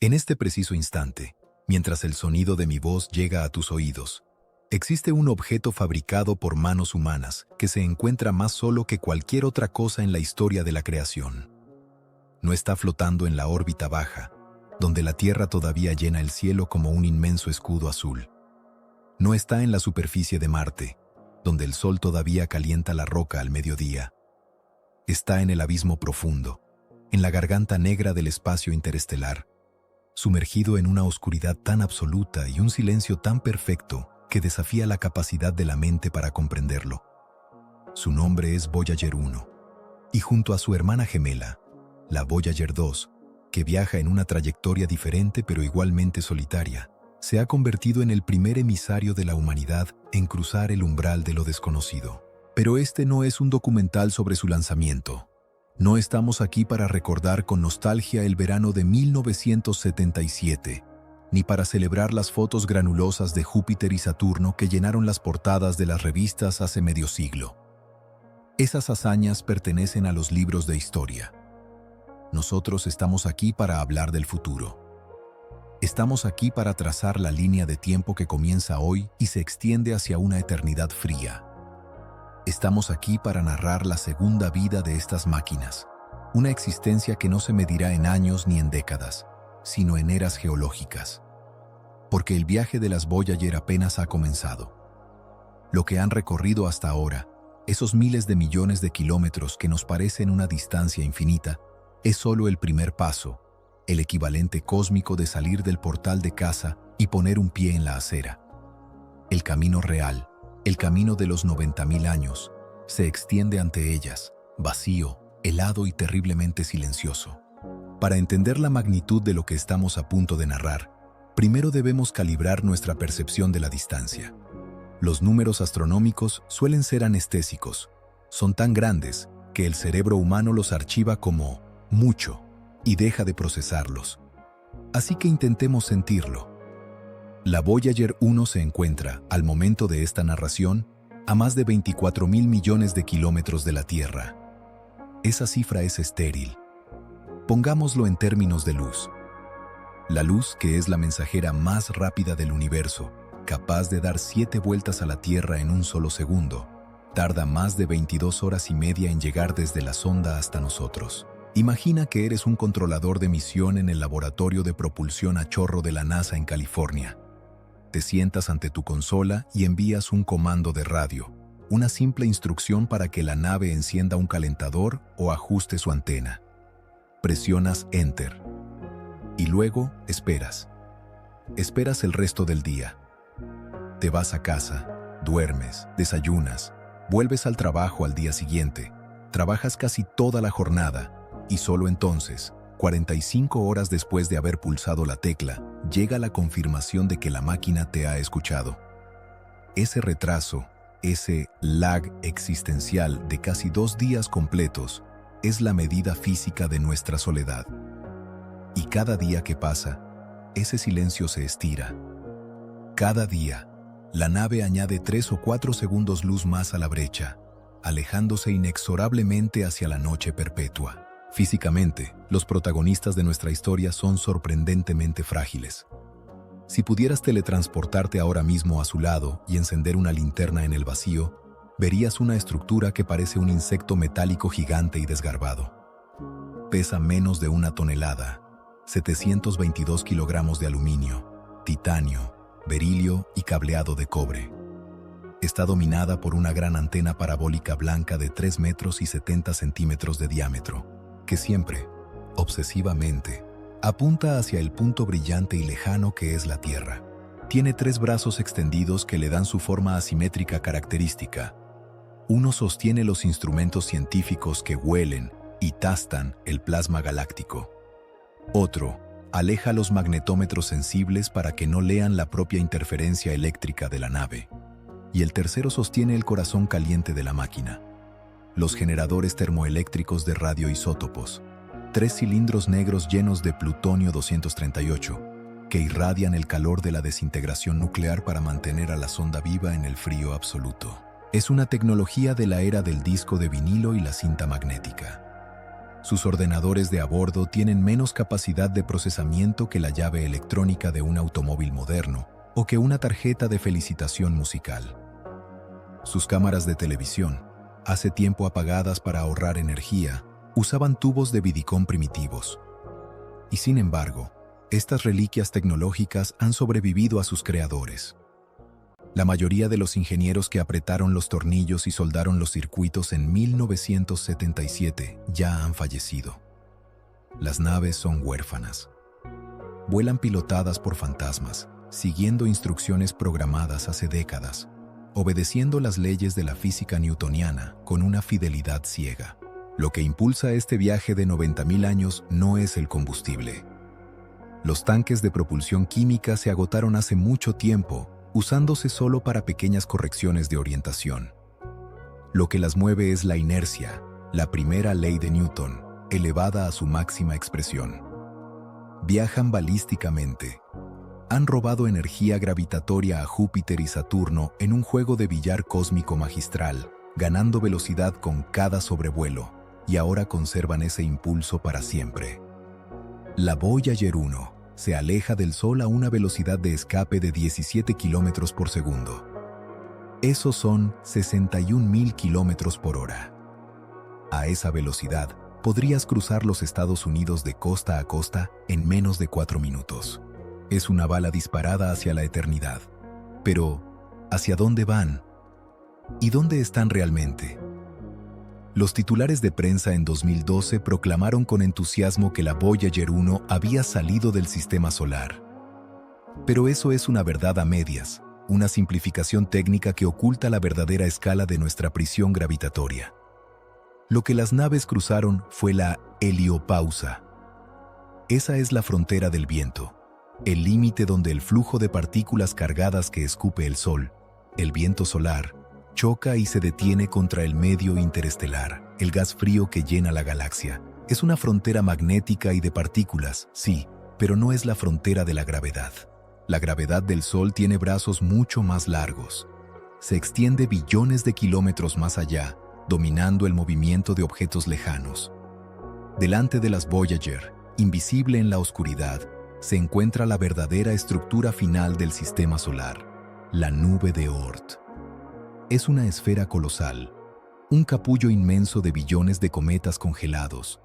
En este preciso instante, mientras el sonido de mi voz llega a tus oídos, existe un objeto fabricado por manos humanas que se encuentra más solo que cualquier otra cosa en la historia de la creación. No está flotando en la órbita baja, donde la Tierra todavía llena el cielo como un inmenso escudo azul. No está en la superficie de Marte, donde el sol todavía calienta la roca al mediodía. Está en el abismo profundo, en la garganta negra del espacio interestelar, sumergido en una oscuridad tan absoluta y un silencio tan perfecto que desafía la capacidad de la mente para comprenderlo. Su nombre es Voyager 1, y junto a su hermana gemela, la Voyager 2, que viaja en una trayectoria diferente pero igualmente solitaria, se ha convertido en el primer emisario de la humanidad en cruzar el umbral de lo desconocido. Pero este no es un documental sobre su lanzamiento. No estamos aquí para recordar con nostalgia el verano de 1977, ni para celebrar las fotos granulosas de Júpiter y Saturno que llenaron las portadas de las revistas hace medio siglo. Esas hazañas pertenecen a los libros de historia. Nosotros estamos aquí para hablar del futuro. Estamos aquí para trazar la línea de tiempo que comienza hoy y se extiende hacia una eternidad fría. Estamos aquí para narrar la segunda vida de estas máquinas, una existencia que no se medirá en años ni en décadas, sino en eras geológicas. Porque el viaje de las Voyager apenas ha comenzado. Lo que han recorrido hasta ahora, esos miles de millones de kilómetros que nos parecen una distancia infinita, es solo el primer paso, el equivalente cósmico de salir del portal de casa y poner un pie en la acera. El camino real, el camino de los 90.000 años, se extiende ante ellas, vacío, helado y terriblemente silencioso. Para entender la magnitud de lo que estamos a punto de narrar, primero debemos calibrar nuestra percepción de la distancia. Los números astronómicos suelen ser anestésicos. Son tan grandes que el cerebro humano los archiva como mucho y deja de procesarlos. Así que intentemos sentirlo. La Voyager 1 se encuentra, al momento de esta narración, a más de 24.000 millones de kilómetros de la Tierra. Esa cifra es estéril. Pongámoslo en términos de luz. La luz, que es la mensajera más rápida del universo, capaz de dar 7 vueltas a la Tierra en un solo segundo, tarda más de 22 horas y media en llegar desde la sonda hasta nosotros. Imagina que eres un controlador de misión en el laboratorio de propulsión a chorro de la NASA en California. Te sientas ante tu consola y envías un comando de radio, una simple instrucción para que la nave encienda un calentador o ajuste su antena. Presionas Enter. Y luego esperas. Esperas el resto del día. Te vas a casa, duermes, desayunas, vuelves al trabajo al día siguiente, trabajas casi toda la jornada y solo entonces, 45 horas después de haber pulsado la tecla, llega la confirmación de que la máquina te ha escuchado. Ese retraso, ese lag existencial de casi 2 días completos, es la medida física de nuestra soledad. Y cada día que pasa, ese silencio se estira. Cada día, la nave añade 3 o 4 segundos luz más a la brecha, alejándose inexorablemente hacia la noche perpetua. Físicamente, los protagonistas de nuestra historia son sorprendentemente frágiles. Si pudieras teletransportarte ahora mismo a su lado y encender una linterna en el vacío, verías una estructura que parece un insecto metálico gigante y desgarbado. Pesa menos de 1 tonelada, 722 kilogramos de aluminio, titanio, berilio y cableado de cobre. Está dominada por una gran antena parabólica blanca de 3 metros y 70 centímetros de diámetro, que siempre, obsesivamente, apunta hacia el punto brillante y lejano que es la Tierra. Tiene 3 brazos extendidos que le dan su forma asimétrica característica. Uno sostiene los instrumentos científicos que huelen y tastan el plasma galáctico. Otro aleja los magnetómetros sensibles para que no lean la propia interferencia eléctrica de la nave. Y el tercero sostiene el corazón caliente de la máquina. Los generadores termoeléctricos de radioisótopos, 3 cilindros negros llenos de plutonio 238, que irradian el calor de la desintegración nuclear para mantener a la sonda viva en el frío absoluto. Es una tecnología de la era del disco de vinilo y la cinta magnética. Sus ordenadores de a bordo tienen menos capacidad de procesamiento que la llave electrónica de un automóvil moderno o que una tarjeta de felicitación musical. Sus cámaras de televisión, hace tiempo apagadas para ahorrar energía, usaban tubos de vidicón primitivos. Y sin embargo, estas reliquias tecnológicas han sobrevivido a sus creadores. La mayoría de los ingenieros que apretaron los tornillos y soldaron los circuitos en 1977 ya han fallecido. Las naves son huérfanas. Vuelan pilotadas por fantasmas, siguiendo instrucciones programadas hace décadas, obedeciendo las leyes de la física newtoniana con una fidelidad ciega. Lo que impulsa este viaje de 90.000 años no es el combustible. Los tanques de propulsión química se agotaron hace mucho tiempo, usándose solo para pequeñas correcciones de orientación. Lo que las mueve es la inercia, la primera ley de Newton, elevada a su máxima expresión. Viajan balísticamente. Han robado energía gravitatoria a Júpiter y Saturno en un juego de billar cósmico magistral, ganando velocidad con cada sobrevuelo, y ahora conservan ese impulso para siempre. La Voyager 1 se aleja del Sol a una velocidad de escape de 17 km por segundo. Esos son 61.000 km por hora. A esa velocidad, podrías cruzar los Estados Unidos de costa a costa en menos de 4 minutos. Es una bala disparada hacia la eternidad. Pero, ¿hacia dónde van? ¿Y dónde están realmente? Los titulares de prensa en 2012 proclamaron con entusiasmo que la Voyager 1 había salido del sistema solar. Pero eso es una verdad a medias, una simplificación técnica que oculta la verdadera escala de nuestra prisión gravitatoria. Lo que las naves cruzaron fue la heliopausa. Esa es la frontera del viento, el límite donde el flujo de partículas cargadas que escupe el Sol, el viento solar, choca y se detiene contra el medio interestelar, el gas frío que llena la galaxia. Es una frontera magnética y de partículas, sí, pero no es la frontera de la gravedad. La gravedad del Sol tiene brazos mucho más largos. Se extiende billones de kilómetros más allá, dominando el movimiento de objetos lejanos. Delante de las Voyager, invisible en la oscuridad, se encuentra la verdadera estructura final del sistema solar, la nube de Oort. Es una esfera colosal, un capullo inmenso de billones de cometas congelados,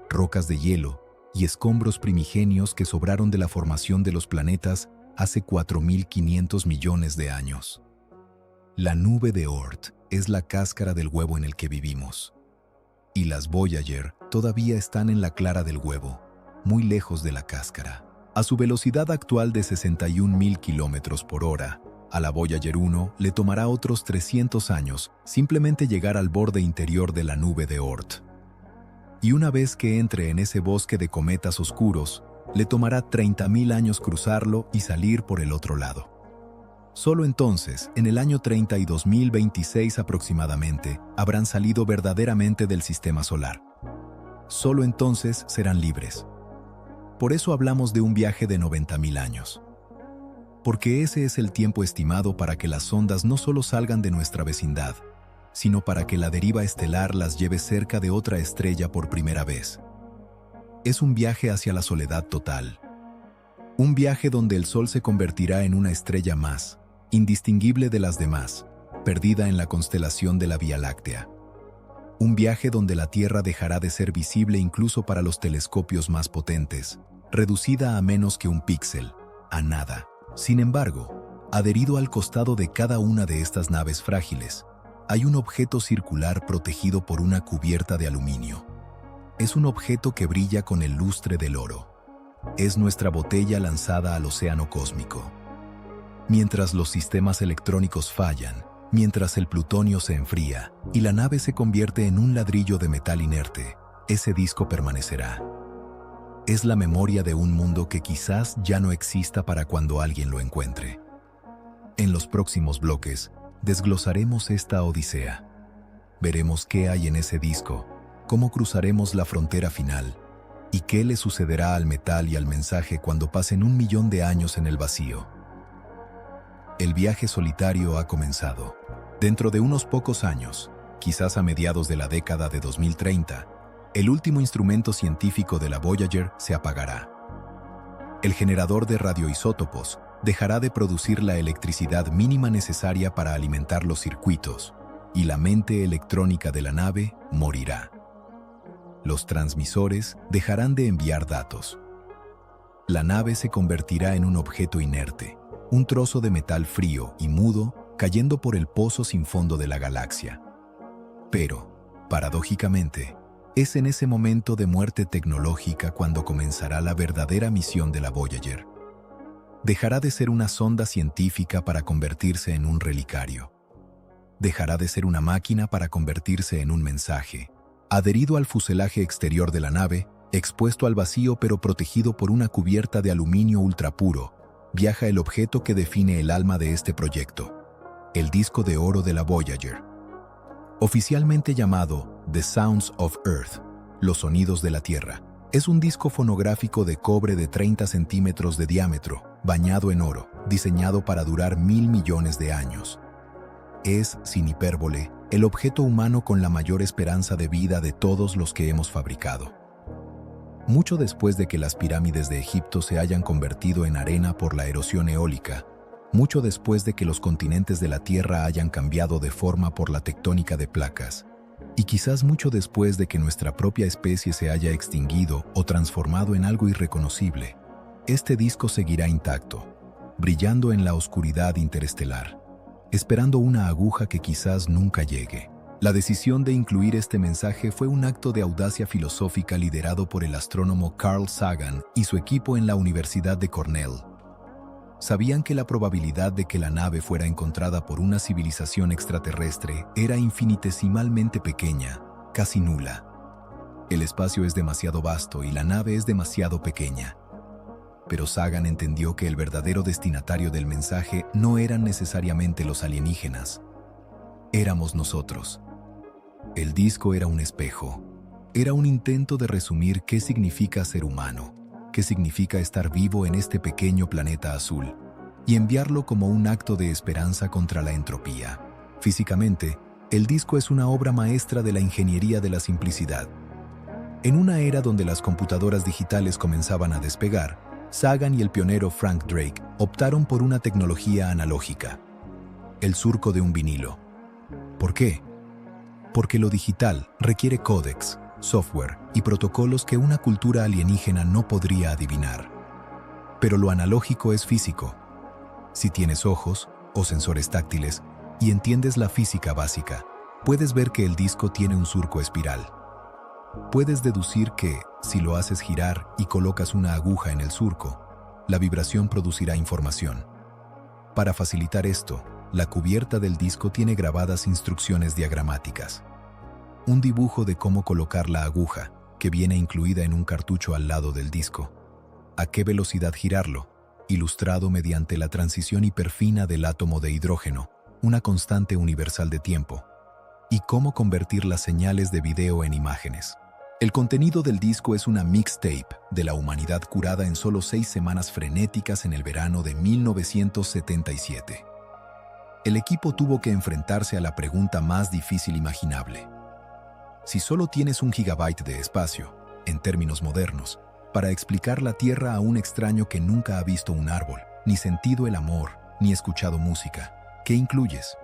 rocas de hielo y escombros primigenios que sobraron de la formación de los planetas hace 4.500 millones de años. La nube de Oort es la cáscara del huevo en el que vivimos. Y las Voyager todavía están en la clara del huevo, muy lejos de la cáscara. A su velocidad actual de 61.000 km por hora, a la Voyager 1 le tomará otros 300 años simplemente llegar al borde interior de la nube de Oort. Y una vez que entre en ese bosque de cometas oscuros, le tomará 30.000 años cruzarlo y salir por el otro lado. Solo entonces, en el año 32.026 aproximadamente, habrán salido verdaderamente del sistema solar. Solo entonces serán libres. Por eso hablamos de un viaje de 90.000 años. Porque ese es el tiempo estimado para que las sondas no solo salgan de nuestra vecindad, sino para que la deriva estelar las lleve cerca de otra estrella por primera vez. Es un viaje hacia la soledad total. Un viaje donde el Sol se convertirá en una estrella más, indistinguible de las demás, perdida en la constelación de la Vía Láctea. Un viaje donde la Tierra dejará de ser visible incluso para los telescopios más potentes, reducida a menos que un píxel, a nada. Sin embargo, adherido al costado de cada una de estas naves frágiles, hay un objeto circular protegido por una cubierta de aluminio. Es un objeto que brilla con el lustre del oro. Es nuestra botella lanzada al océano cósmico. Mientras los sistemas electrónicos fallan, mientras el plutonio se enfría y la nave se convierte en un ladrillo de metal inerte, ese disco permanecerá. Es la memoria de un mundo que quizás ya no exista para cuando alguien lo encuentre. En los próximos bloques, desglosaremos esta odisea. Veremos qué hay en ese disco, cómo cruzaremos la frontera final, y qué le sucederá al metal y al mensaje cuando pasen 1 millón de años en el vacío. El viaje solitario ha comenzado. Dentro de unos pocos años, quizás a mediados de la década de 2030, El último instrumento científico de la Voyager se apagará. El generador de radioisótopos dejará de producir la electricidad mínima necesaria para alimentar los circuitos, y la mente electrónica de la nave morirá. Los transmisores dejarán de enviar datos. La nave se convertirá en un objeto inerte, un trozo de metal frío y mudo cayendo por el pozo sin fondo de la galaxia. Pero, paradójicamente, es en ese momento de muerte tecnológica cuando comenzará la verdadera misión de la Voyager. Dejará de ser una sonda científica para convertirse en un relicario. Dejará de ser una máquina para convertirse en un mensaje. Adherido al fuselaje exterior de la nave, expuesto al vacío pero protegido por una cubierta de aluminio ultrapuro, viaja el objeto que define el alma de este proyecto, el disco de oro de la Voyager. Oficialmente llamado The Sounds of Earth, los sonidos de la Tierra, es un disco fonográfico de cobre de 30 centímetros de diámetro, bañado en oro, diseñado para durar 1.000 millones de años. Es, sin hipérbole, el objeto humano con la mayor esperanza de vida de todos los que hemos fabricado. Mucho después de que las pirámides de Egipto se hayan convertido en arena por la erosión eólica, mucho después de que los continentes de la Tierra hayan cambiado de forma por la tectónica de placas, y quizás mucho después de que nuestra propia especie se haya extinguido o transformado en algo irreconocible, este disco seguirá intacto, brillando en la oscuridad interestelar, esperando una aguja que quizás nunca llegue. La decisión de incluir este mensaje fue un acto de audacia filosófica liderado por el astrónomo Carl Sagan y su equipo en la Universidad de Cornell. Sabían que la probabilidad de que la nave fuera encontrada por una civilización extraterrestre era infinitesimalmente pequeña, casi nula. El espacio es demasiado vasto y la nave es demasiado pequeña. Pero Sagan entendió que el verdadero destinatario del mensaje no eran necesariamente los alienígenas. Éramos nosotros. El disco era un espejo. Era un intento de resumir qué significa ser humano, qué significa estar vivo en este pequeño planeta azul, y enviarlo como un acto de esperanza contra la entropía. Físicamente, el disco es una obra maestra de la ingeniería de la simplicidad. En una era donde las computadoras digitales comenzaban a despegar, Sagan y el pionero Frank Drake optaron por una tecnología analógica, el surco de un vinilo. ¿Por qué? Porque lo digital requiere códecs, software y protocolos que una cultura alienígena no podría adivinar. Pero lo analógico es físico. Si tienes ojos o sensores táctiles y entiendes la física básica, puedes ver que el disco tiene un surco espiral. Puedes deducir que, si lo haces girar y colocas una aguja en el surco, la vibración producirá información. Para facilitar esto, la cubierta del disco tiene grabadas instrucciones diagramáticas. Un dibujo de cómo colocar la aguja, que viene incluida en un cartucho al lado del disco. A qué velocidad girarlo, ilustrado mediante la transición hiperfina del átomo de hidrógeno, una constante universal de tiempo. Y cómo convertir las señales de video en imágenes. El contenido del disco es una mixtape de la humanidad curada en solo 6 semanas frenéticas en el verano de 1977. El equipo tuvo que enfrentarse a la pregunta más difícil imaginable. Si solo tienes 1 gigabyte de espacio, en términos modernos, para explicar la Tierra a un extraño que nunca ha visto un árbol, ni sentido el amor, ni escuchado música, ¿qué incluyes?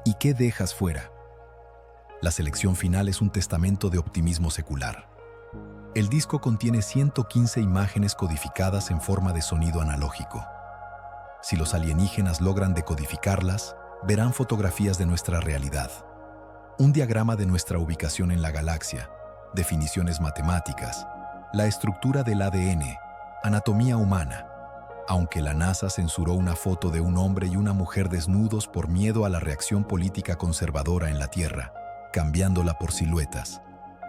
¿Y qué dejas fuera? La selección final es un testamento de optimismo secular. El disco contiene 115 imágenes codificadas en forma de sonido analógico. Si los alienígenas logran decodificarlas, verán fotografías de nuestra realidad, un diagrama de nuestra ubicación en la galaxia, definiciones matemáticas, la estructura del ADN, anatomía humana. Aunque la NASA censuró una foto de un hombre y una mujer desnudos por miedo a la reacción política conservadora en la Tierra, cambiándola por siluetas,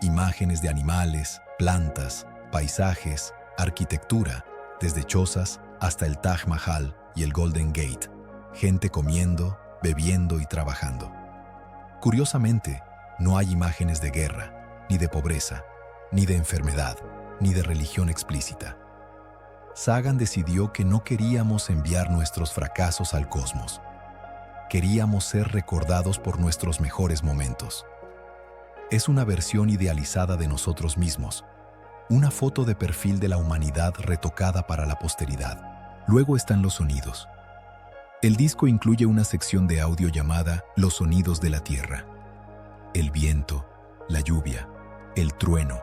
imágenes de animales, plantas, paisajes, arquitectura, desde chozas hasta el Taj Mahal y el Golden Gate, gente comiendo, bebiendo y trabajando. Curiosamente, no hay imágenes de guerra, ni de pobreza, ni de enfermedad, ni de religión explícita. Sagan decidió que no queríamos enviar nuestros fracasos al cosmos. Queríamos ser recordados por nuestros mejores momentos. Es una versión idealizada de nosotros mismos, una foto de perfil de la humanidad retocada para la posteridad. Luego están los sonidos. El disco incluye una sección de audio llamada Los sonidos de la Tierra. El viento, la lluvia, el trueno,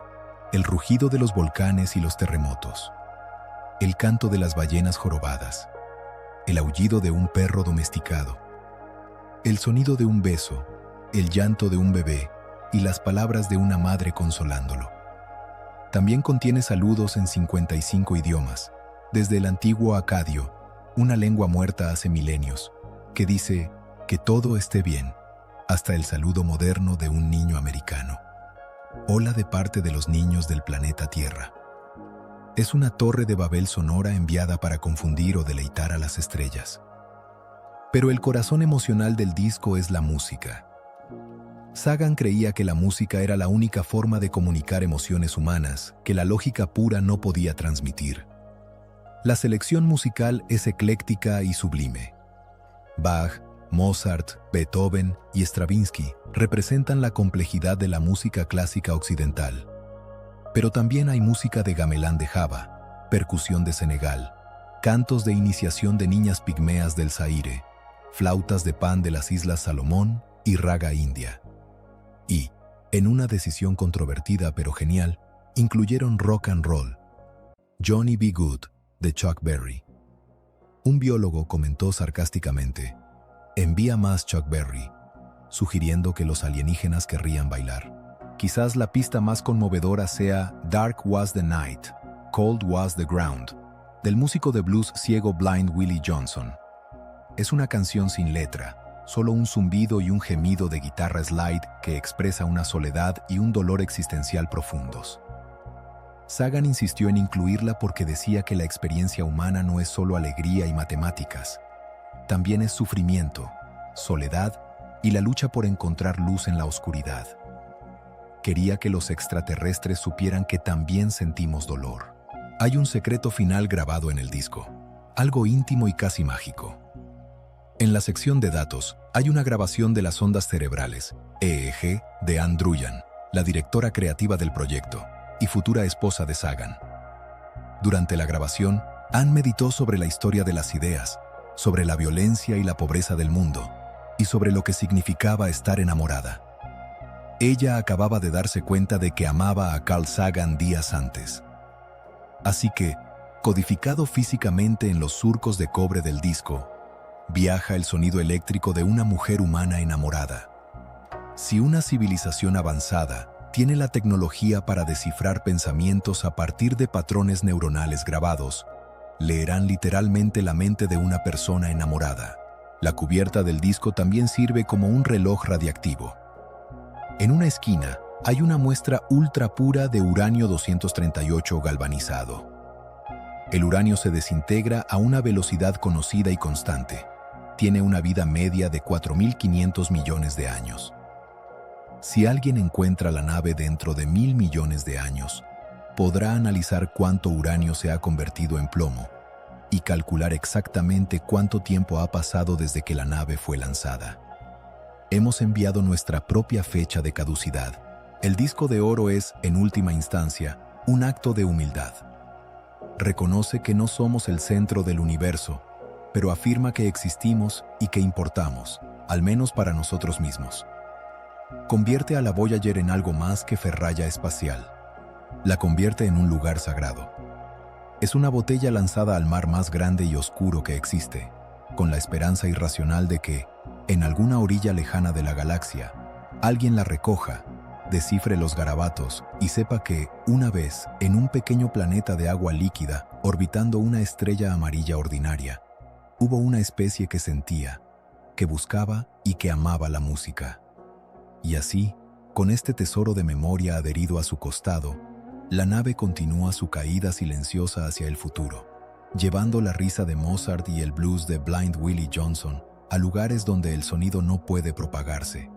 el rugido de los volcanes y los terremotos, el canto de las ballenas jorobadas, el aullido de un perro domesticado, el sonido de un beso, el llanto de un bebé y las palabras de una madre consolándolo. También contiene saludos en 55 idiomas, desde el antiguo acadio, una lengua muerta hace milenios, que dice que todo esté bien, hasta el saludo moderno de un niño americano. Hola de parte de los niños del planeta Tierra. Es una torre de Babel sonora enviada para confundir o deleitar a las estrellas. Pero el corazón emocional del disco es la música. Sagan creía que la música era la única forma de comunicar emociones humanas que la lógica pura no podía transmitir. La selección musical es ecléctica y sublime. Bach, Mozart, Beethoven y Stravinsky representan la complejidad de la música clásica occidental. Pero también hay música de gamelán de Java, percusión de Senegal, cantos de iniciación de niñas pigmeas del Zaire, flautas de pan de las Islas Salomón y raga india. Y, en una decisión controvertida pero genial, incluyeron rock and roll. Johnny B. Good, de Chuck Berry. Un biólogo comentó sarcásticamente: envía más Chuck Berry, sugiriendo que los alienígenas querrían bailar. Quizás la pista más conmovedora sea Dark Was the Night, Cold Was the Ground, del músico de blues ciego Blind Willie Johnson. Es una canción sin letra, solo un zumbido y un gemido de guitarra slide que expresa una soledad y un dolor existencial profundos. Sagan insistió en incluirla porque decía que la experiencia humana no es solo alegría y matemáticas, también es sufrimiento, soledad y la lucha por encontrar luz en la oscuridad. Quería que los extraterrestres supieran que también sentimos dolor. Hay un secreto final grabado en el disco, algo íntimo y casi mágico. En la sección de datos hay una grabación de las ondas cerebrales, EEG, de Ann Druyan, la directora creativa del proyecto y futura esposa de Sagan. Durante la grabación, Ann meditó sobre la historia de las ideas, sobre la violencia y la pobreza del mundo, y sobre lo que significaba estar enamorada. Ella acababa de darse cuenta de que amaba a Carl Sagan días antes. Así que, codificado físicamente en los surcos de cobre del disco, viaja el sonido eléctrico de una mujer humana enamorada. Si una civilización avanzada tiene la tecnología para descifrar pensamientos a partir de patrones neuronales grabados, leerán literalmente la mente de una persona enamorada. La cubierta del disco también sirve como un reloj radiactivo. En una esquina hay una muestra ultra pura de uranio 238 galvanizado. El uranio se desintegra a una velocidad conocida y constante. Tiene una vida media de 4.500 millones de años. Si alguien encuentra la nave dentro de 1.000 millones de años, podrá analizar cuánto uranio se ha convertido en plomo y calcular exactamente cuánto tiempo ha pasado desde que la nave fue lanzada. Hemos enviado nuestra propia fecha de caducidad. El disco de oro es, en última instancia, un acto de humildad. Reconoce que no somos el centro del universo, pero afirma que existimos y que importamos, al menos para nosotros mismos. Convierte a la Voyager en algo más que ferralla espacial. La convierte en un lugar sagrado. Es una botella lanzada al mar más grande y oscuro que existe, con la esperanza irracional de que, en alguna orilla lejana de la galaxia, alguien la recoja, descifre los garabatos y sepa que, una vez, en un pequeño planeta de agua líquida, orbitando una estrella amarilla ordinaria, hubo una especie que sentía, que buscaba y que amaba la música. Y así, con este tesoro de memoria adherido a su costado, la nave continúa su caída silenciosa hacia el futuro, llevando la risa de Mozart y el blues de Blind Willie Johnson a lugares donde el sonido no puede propagarse,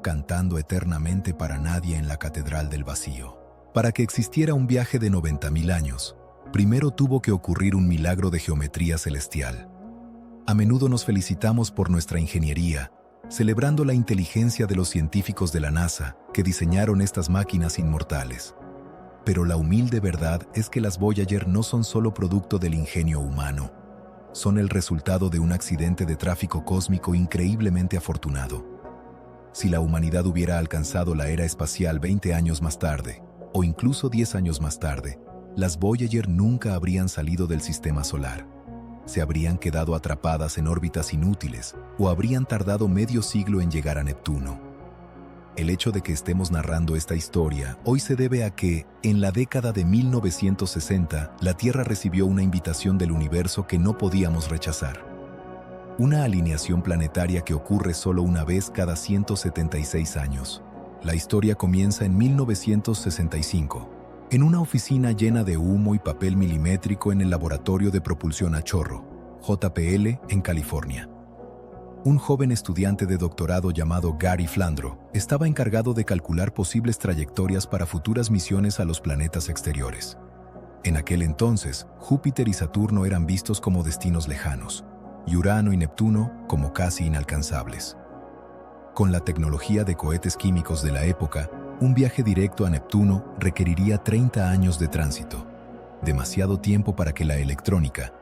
cantando eternamente para nadie en la Catedral del Vacío. Para que existiera un viaje de 90.000 años, primero tuvo que ocurrir un milagro de geometría celestial. A menudo nos felicitamos por nuestra ingeniería, celebrando la inteligencia de los científicos de la NASA que diseñaron estas máquinas inmortales. Pero la humilde verdad es que las Voyager no son solo producto del ingenio humano. Son el resultado de un accidente de tráfico cósmico increíblemente afortunado. Si la humanidad hubiera alcanzado la era espacial 20 años más tarde, o incluso 10 años más tarde, las Voyager nunca habrían salido del sistema solar. Se habrían quedado atrapadas en órbitas inútiles o habrían tardado medio siglo en llegar a Neptuno. El hecho de que estemos narrando esta historia hoy se debe a que, en la década de 1960, la Tierra recibió una invitación del universo que no podíamos rechazar. Una alineación planetaria que ocurre solo una vez cada 176 años. La historia comienza en 1965, en una oficina llena de humo y papel milimétrico en el Laboratorio de Propulsión a Chorro, JPL, en California. Un joven estudiante de doctorado llamado Gary Flandro estaba encargado de calcular posibles trayectorias para futuras misiones a los planetas exteriores. En aquel entonces, Júpiter y Saturno eran vistos como destinos lejanos, y Urano y Neptuno como casi inalcanzables. Con la tecnología de cohetes químicos de la época, un viaje directo a Neptuno requeriría 30 años de tránsito, demasiado tiempo para que la electrónica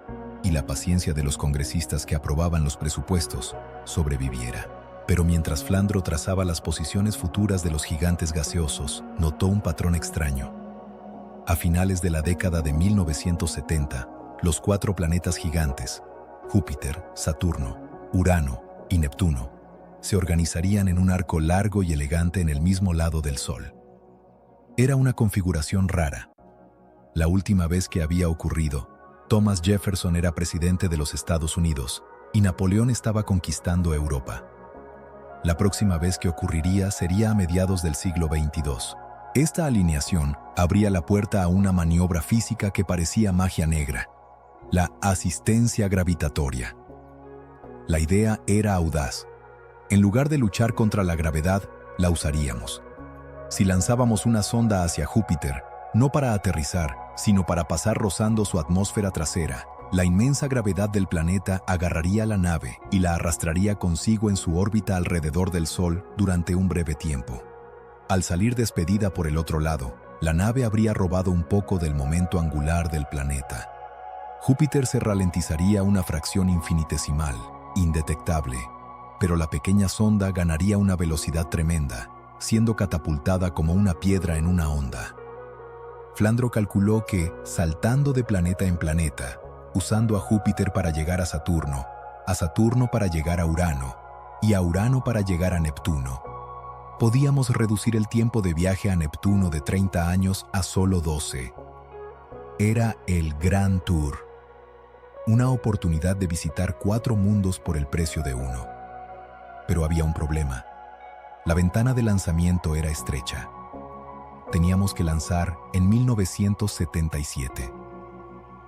y la paciencia de los congresistas que aprobaban los presupuestos sobreviviera. Pero mientras Flandro trazaba las posiciones futuras de los gigantes gaseosos, notó un patrón extraño. A finales de la década de 1970, los 4 planetas gigantes, Júpiter, Saturno, Urano y Neptuno, se organizarían en un arco largo y elegante en el mismo lado del Sol. Era una configuración rara. La última vez que había ocurrido, Thomas Jefferson era presidente de los Estados Unidos y Napoleón estaba conquistando Europa. La próxima vez que ocurriría sería a mediados del siglo XXII. Esta alineación abría la puerta a una maniobra física que parecía magia negra, la asistencia gravitatoria. La idea era audaz. En lugar de luchar contra la gravedad, la usaríamos. Si lanzábamos una sonda hacia Júpiter, no para aterrizar, sino para pasar rozando su atmósfera trasera, la inmensa gravedad del planeta agarraría la nave y la arrastraría consigo en su órbita alrededor del Sol durante un breve tiempo. Al salir despedida por el otro lado, la nave habría robado un poco del momento angular del planeta. Júpiter se ralentizaría una fracción infinitesimal, indetectable, pero la pequeña sonda ganaría una velocidad tremenda, siendo catapultada como una piedra en una onda. Flandro calculó que, saltando de planeta en planeta, usando a Júpiter para llegar a Saturno para llegar a Urano, y a Urano para llegar a Neptuno, podíamos reducir el tiempo de viaje a Neptuno de 30 años a solo 12. Era el Gran Tour, una oportunidad de visitar 4 mundos por el precio de uno. Pero había un problema. La ventana de lanzamiento era estrecha. Teníamos que lanzar en 1977.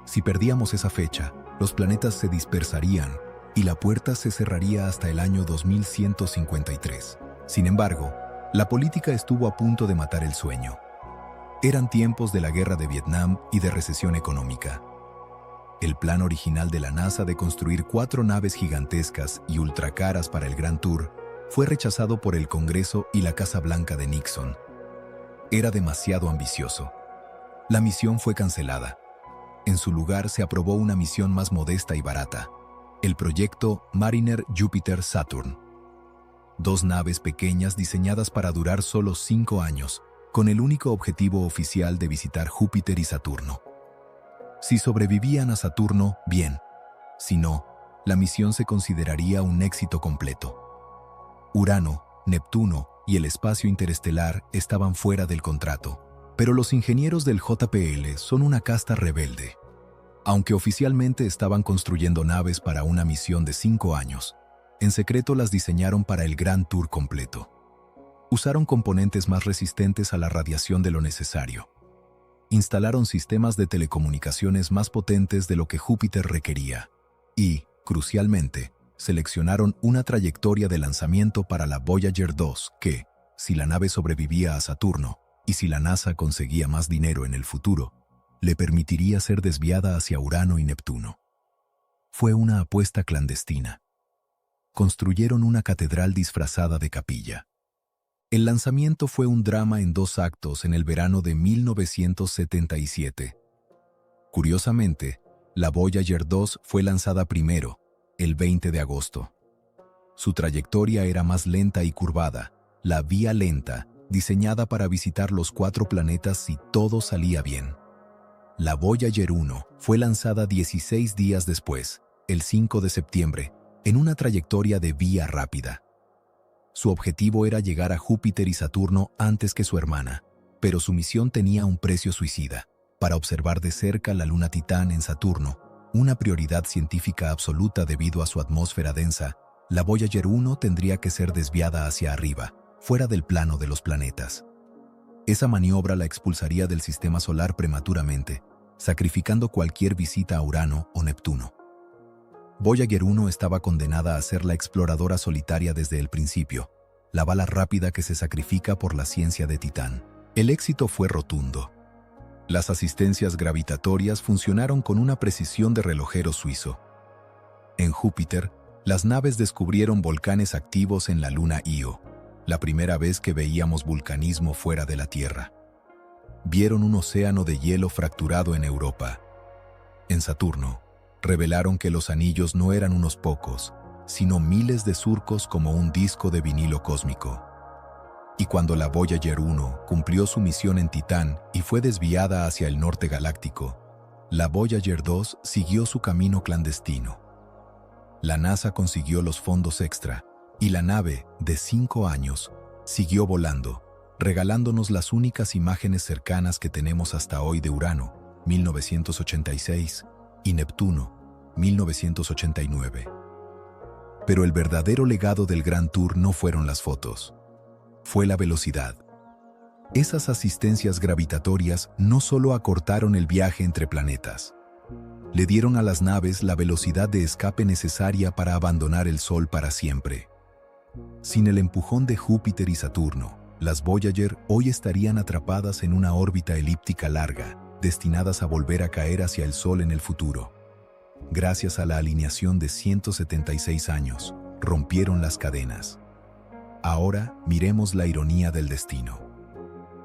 Si perdíamos esa fecha, los planetas se dispersarían y la puerta se cerraría hasta el año 2153. Sin embargo, la política estuvo a punto de matar el sueño. Eran tiempos de la guerra de Vietnam y de recesión económica. El plan original de la NASA de construir 4 naves gigantescas y ultracaras para el Gran Tour fue rechazado por el Congreso y la Casa Blanca de Nixon. Era demasiado ambicioso. La misión fue cancelada. En su lugar se aprobó una misión más modesta y barata, el proyecto Mariner Jupiter-Saturn. 2 naves pequeñas diseñadas para durar solo 5 años, con el único objetivo oficial de visitar Júpiter y Saturno. Si sobrevivían a Saturno, bien. Si no, la misión se consideraría un éxito completo. Urano, Neptuno y el espacio interestelar estaban fuera del contrato, pero los ingenieros del JPL son una casta rebelde. Aunque oficialmente estaban construyendo naves para una misión de 5 años, en secreto las diseñaron para el Gran Tour completo. Usaron componentes más resistentes a la radiación de lo necesario. Instalaron sistemas de telecomunicaciones más potentes de lo que Júpiter requería y, crucialmente, seleccionaron una trayectoria de lanzamiento para la Voyager 2 que, si la nave sobrevivía a Saturno y si la NASA conseguía más dinero en el futuro, le permitiría ser desviada hacia Urano y Neptuno. Fue una apuesta clandestina. construyeron una catedral disfrazada de capilla. El lanzamiento fue un drama en 2 actos en el verano de 1977. Curiosamente, la Voyager 2 fue lanzada primero, el 20 de agosto. Su trayectoria era más lenta y curvada, la vía lenta, diseñada para visitar los 4 planetas si todo salía bien. La Voyager 1 fue lanzada 16 días después, el 5 de septiembre, en una trayectoria de vía rápida. Su objetivo era llegar a Júpiter y Saturno antes que su hermana, pero su misión tenía un precio suicida: para observar de cerca la luna Titán en Saturno, una prioridad científica absoluta debido a su atmósfera densa. La Voyager 1 tendría que ser desviada hacia arriba, fuera del plano de los planetas. Esa maniobra la expulsaría del sistema solar prematuramente, sacrificando cualquier visita a Urano o Neptuno. Voyager 1 estaba condenada a ser la exploradora solitaria desde el principio, la bala rápida que se sacrifica por la ciencia de Titán. El éxito fue rotundo. Las asistencias gravitatorias funcionaron con una precisión de relojero suizo. En Júpiter, las naves descubrieron volcanes activos en la luna Io, la primera vez que veíamos vulcanismo fuera de la Tierra. Vieron un océano de hielo fracturado en Europa. En Saturno, revelaron que los anillos no eran unos pocos, sino miles de surcos como un disco de vinilo cósmico. Y cuando la Voyager 1 cumplió su misión en Titán y fue desviada hacia el norte galáctico, la Voyager 2 siguió su camino clandestino. La NASA consiguió los fondos extra y la nave, de 5 años, siguió volando, regalándonos las únicas imágenes cercanas que tenemos hasta hoy de Urano, 1986, y Neptuno, 1989. Pero el verdadero legado del Gran Tour no fueron las fotos. Fue la velocidad. Esas asistencias gravitatorias no solo acortaron el viaje entre planetas, le dieron a las naves la velocidad de escape necesaria para abandonar el Sol para siempre. Sin el empujón de Júpiter y Saturno, las Voyager hoy estarían atrapadas en una órbita elíptica larga, destinadas a volver a caer hacia el Sol en el futuro. Gracias a la alineación de 176 años, rompieron las cadenas. Ahora miremos la ironía del destino.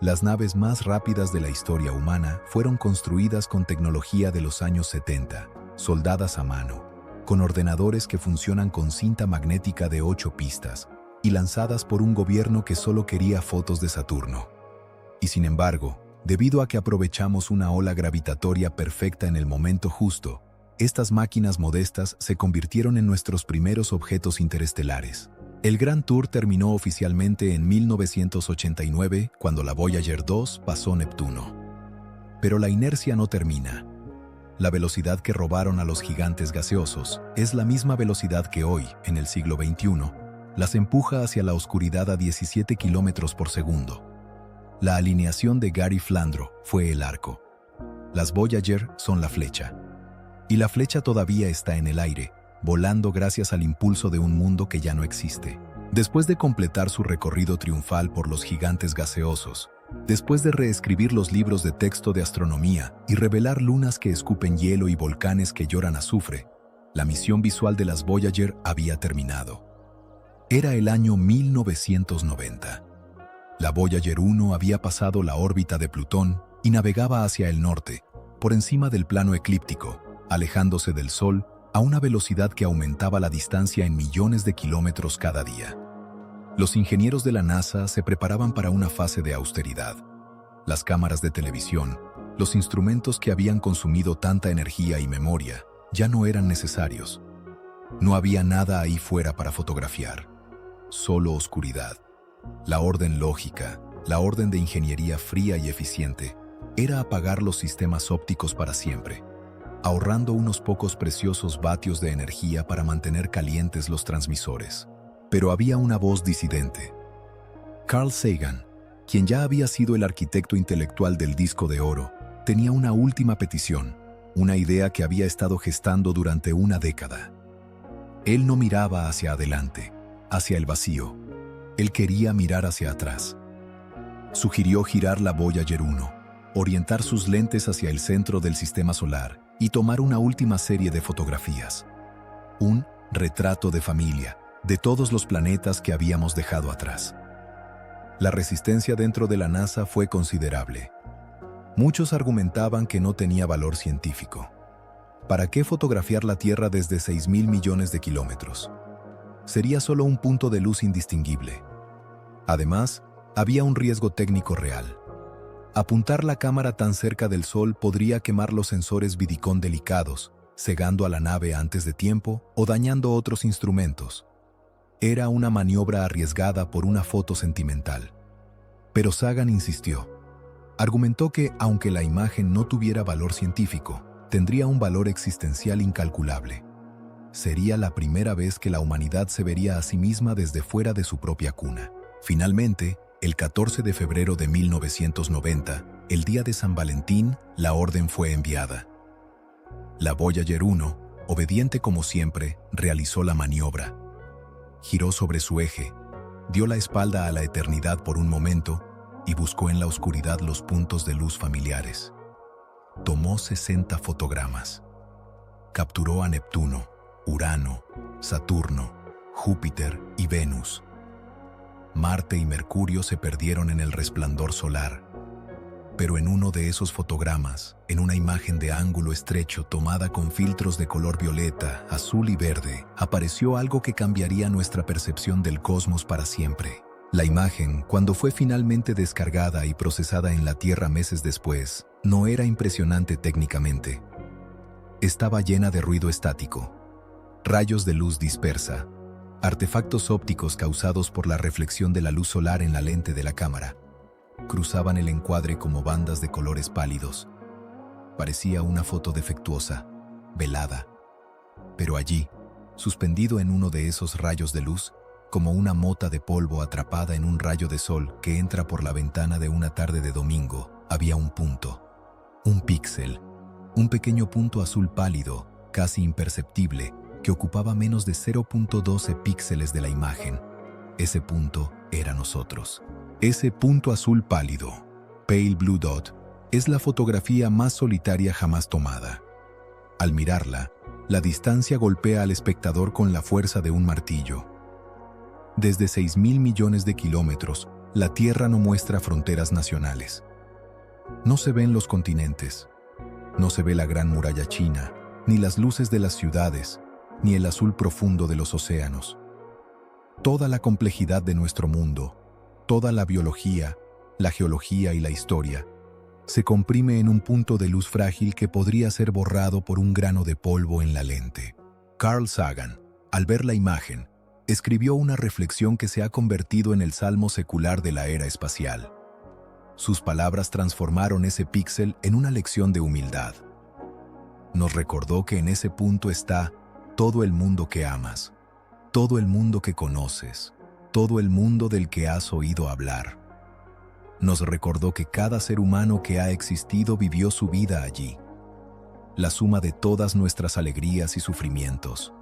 Las naves más rápidas de la historia humana fueron construidas con tecnología de los años 70, soldadas a mano, con ordenadores que funcionan con cinta magnética de 8 pistas, y lanzadas por un gobierno que solo quería fotos de Saturno. Y sin embargo, debido a que aprovechamos una ola gravitatoria perfecta en el momento justo, estas máquinas modestas se convirtieron en nuestros primeros objetos interestelares. El Gran Tour terminó oficialmente en 1989, cuando la Voyager 2 pasó Neptuno. Pero la inercia no termina. La velocidad que robaron a los gigantes gaseosos es la misma velocidad que hoy, en el siglo XXI, las empuja hacia la oscuridad a 17 kilómetros por segundo. La alineación de Gary Flandro fue el arco. Las Voyager son la flecha. Y la flecha todavía está en el aire, volando gracias al impulso de un mundo que ya no existe. Después de completar su recorrido triunfal por los gigantes gaseosos, después de reescribir los libros de texto de astronomía y revelar lunas que escupen hielo y volcanes que lloran azufre, la misión visual de las Voyager había terminado. Era el año 1990. La Voyager 1 había pasado la órbita de Plutón y navegaba hacia el norte, por encima del plano eclíptico, alejándose del Sol a una velocidad que aumentaba la distancia en millones de kilómetros cada día. Los ingenieros de la NASA se preparaban para una fase de austeridad. Las cámaras de televisión, los instrumentos que habían consumido tanta energía y memoria, ya no eran necesarios. No había nada ahí fuera para fotografiar. Solo oscuridad. La orden lógica, la orden de ingeniería fría y eficiente, era apagar los sistemas ópticos para siempre, ahorrando unos pocos preciosos vatios de energía para mantener calientes los transmisores. Pero había una voz disidente. Carl Sagan, quien ya había sido el arquitecto intelectual del disco de oro, tenía una última petición, una idea que había estado gestando durante una década. Él no miraba hacia adelante, hacia el vacío. Él quería mirar hacia atrás. Sugirió girar la Voyager 1, orientar sus lentes hacia el centro del sistema solar y tomar una última serie de fotografías. Un retrato de familia, de todos los planetas que habíamos dejado atrás. La resistencia dentro de la NASA fue considerable. Muchos argumentaban que no tenía valor científico. ¿Para qué fotografiar la Tierra desde 6.000 millones de kilómetros? Sería solo un punto de luz indistinguible. Además, había un riesgo técnico real. Apuntar la cámara tan cerca del Sol podría quemar los sensores Vidicon delicados, cegando a la nave antes de tiempo o dañando otros instrumentos. Era una maniobra arriesgada por una foto sentimental. Pero Sagan insistió. Argumentó que, aunque la imagen no tuviera valor científico, tendría un valor existencial incalculable. Sería la primera vez que la humanidad se vería a sí misma desde fuera de su propia cuna. Finalmente, el 14 de febrero de 1990, el día de San Valentín, la orden fue enviada. La Voyager 1, obediente como siempre, realizó la maniobra. Giró sobre su eje, dio la espalda a la eternidad por un momento y buscó en la oscuridad los puntos de luz familiares. Tomó 60 fotogramas. Capturó a Neptuno, Urano, Saturno, Júpiter y Venus. Marte y Mercurio se perdieron en el resplandor solar. Pero en uno de esos fotogramas, en una imagen de ángulo estrecho tomada con filtros de color violeta, azul y verde, apareció algo que cambiaría nuestra percepción del cosmos para siempre. La imagen, cuando fue finalmente descargada y procesada en la Tierra meses después, no era impresionante técnicamente. Estaba llena de ruido estático, rayos de luz dispersa, artefactos ópticos causados por la reflexión de la luz solar en la lente de la cámara. Cruzaban el encuadre como bandas de colores pálidos. Parecía una foto defectuosa, velada. Pero allí, suspendido en uno de esos rayos de luz, como una mota de polvo atrapada en un rayo de sol que entra por la ventana de una tarde de domingo, había un punto. Un píxel. Un pequeño punto azul pálido, casi imperceptible, que ocupaba menos de 0.12 píxeles de la imagen. Ese punto era nosotros. Ese punto azul pálido, Pale Blue Dot, es la fotografía más solitaria jamás tomada. Al mirarla, la distancia golpea al espectador con la fuerza de un martillo. Desde 6.000 millones de kilómetros, la Tierra no muestra fronteras nacionales. No se ven los continentes. No se ve la Gran Muralla China, ni las luces de las ciudades, ni el azul profundo de los océanos. Toda la complejidad de nuestro mundo, toda la biología, la geología y la historia, se comprime en un punto de luz frágil que podría ser borrado por un grano de polvo en la lente. Carl Sagan, al ver la imagen, escribió una reflexión que se ha convertido en el salmo secular de la era espacial. Sus palabras transformaron ese píxel en una lección de humildad. Nos recordó que en ese punto está todo el mundo que amas, todo el mundo que conoces, todo el mundo del que has oído hablar. Nos recordó que cada ser humano que ha existido vivió su vida allí. La suma de todas nuestras alegrías y sufrimientos,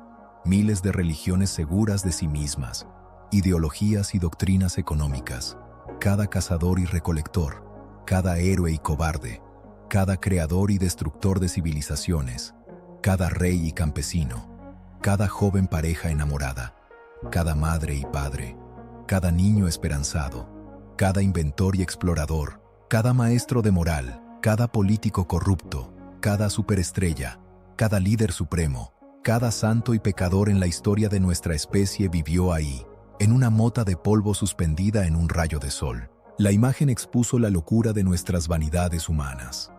miles de religiones seguras de sí mismas, ideologías y doctrinas económicas, cada cazador y recolector, cada héroe y cobarde, cada creador y destructor de civilizaciones, cada rey y campesino, cada joven pareja enamorada, cada madre y padre, cada niño esperanzado, cada inventor y explorador, cada maestro de moral, cada político corrupto, cada superestrella, cada líder supremo, cada santo y pecador en la historia de nuestra especie vivió ahí, en una mota de polvo suspendida en un rayo de sol. La imagen expuso la locura de nuestras vanidades humanas.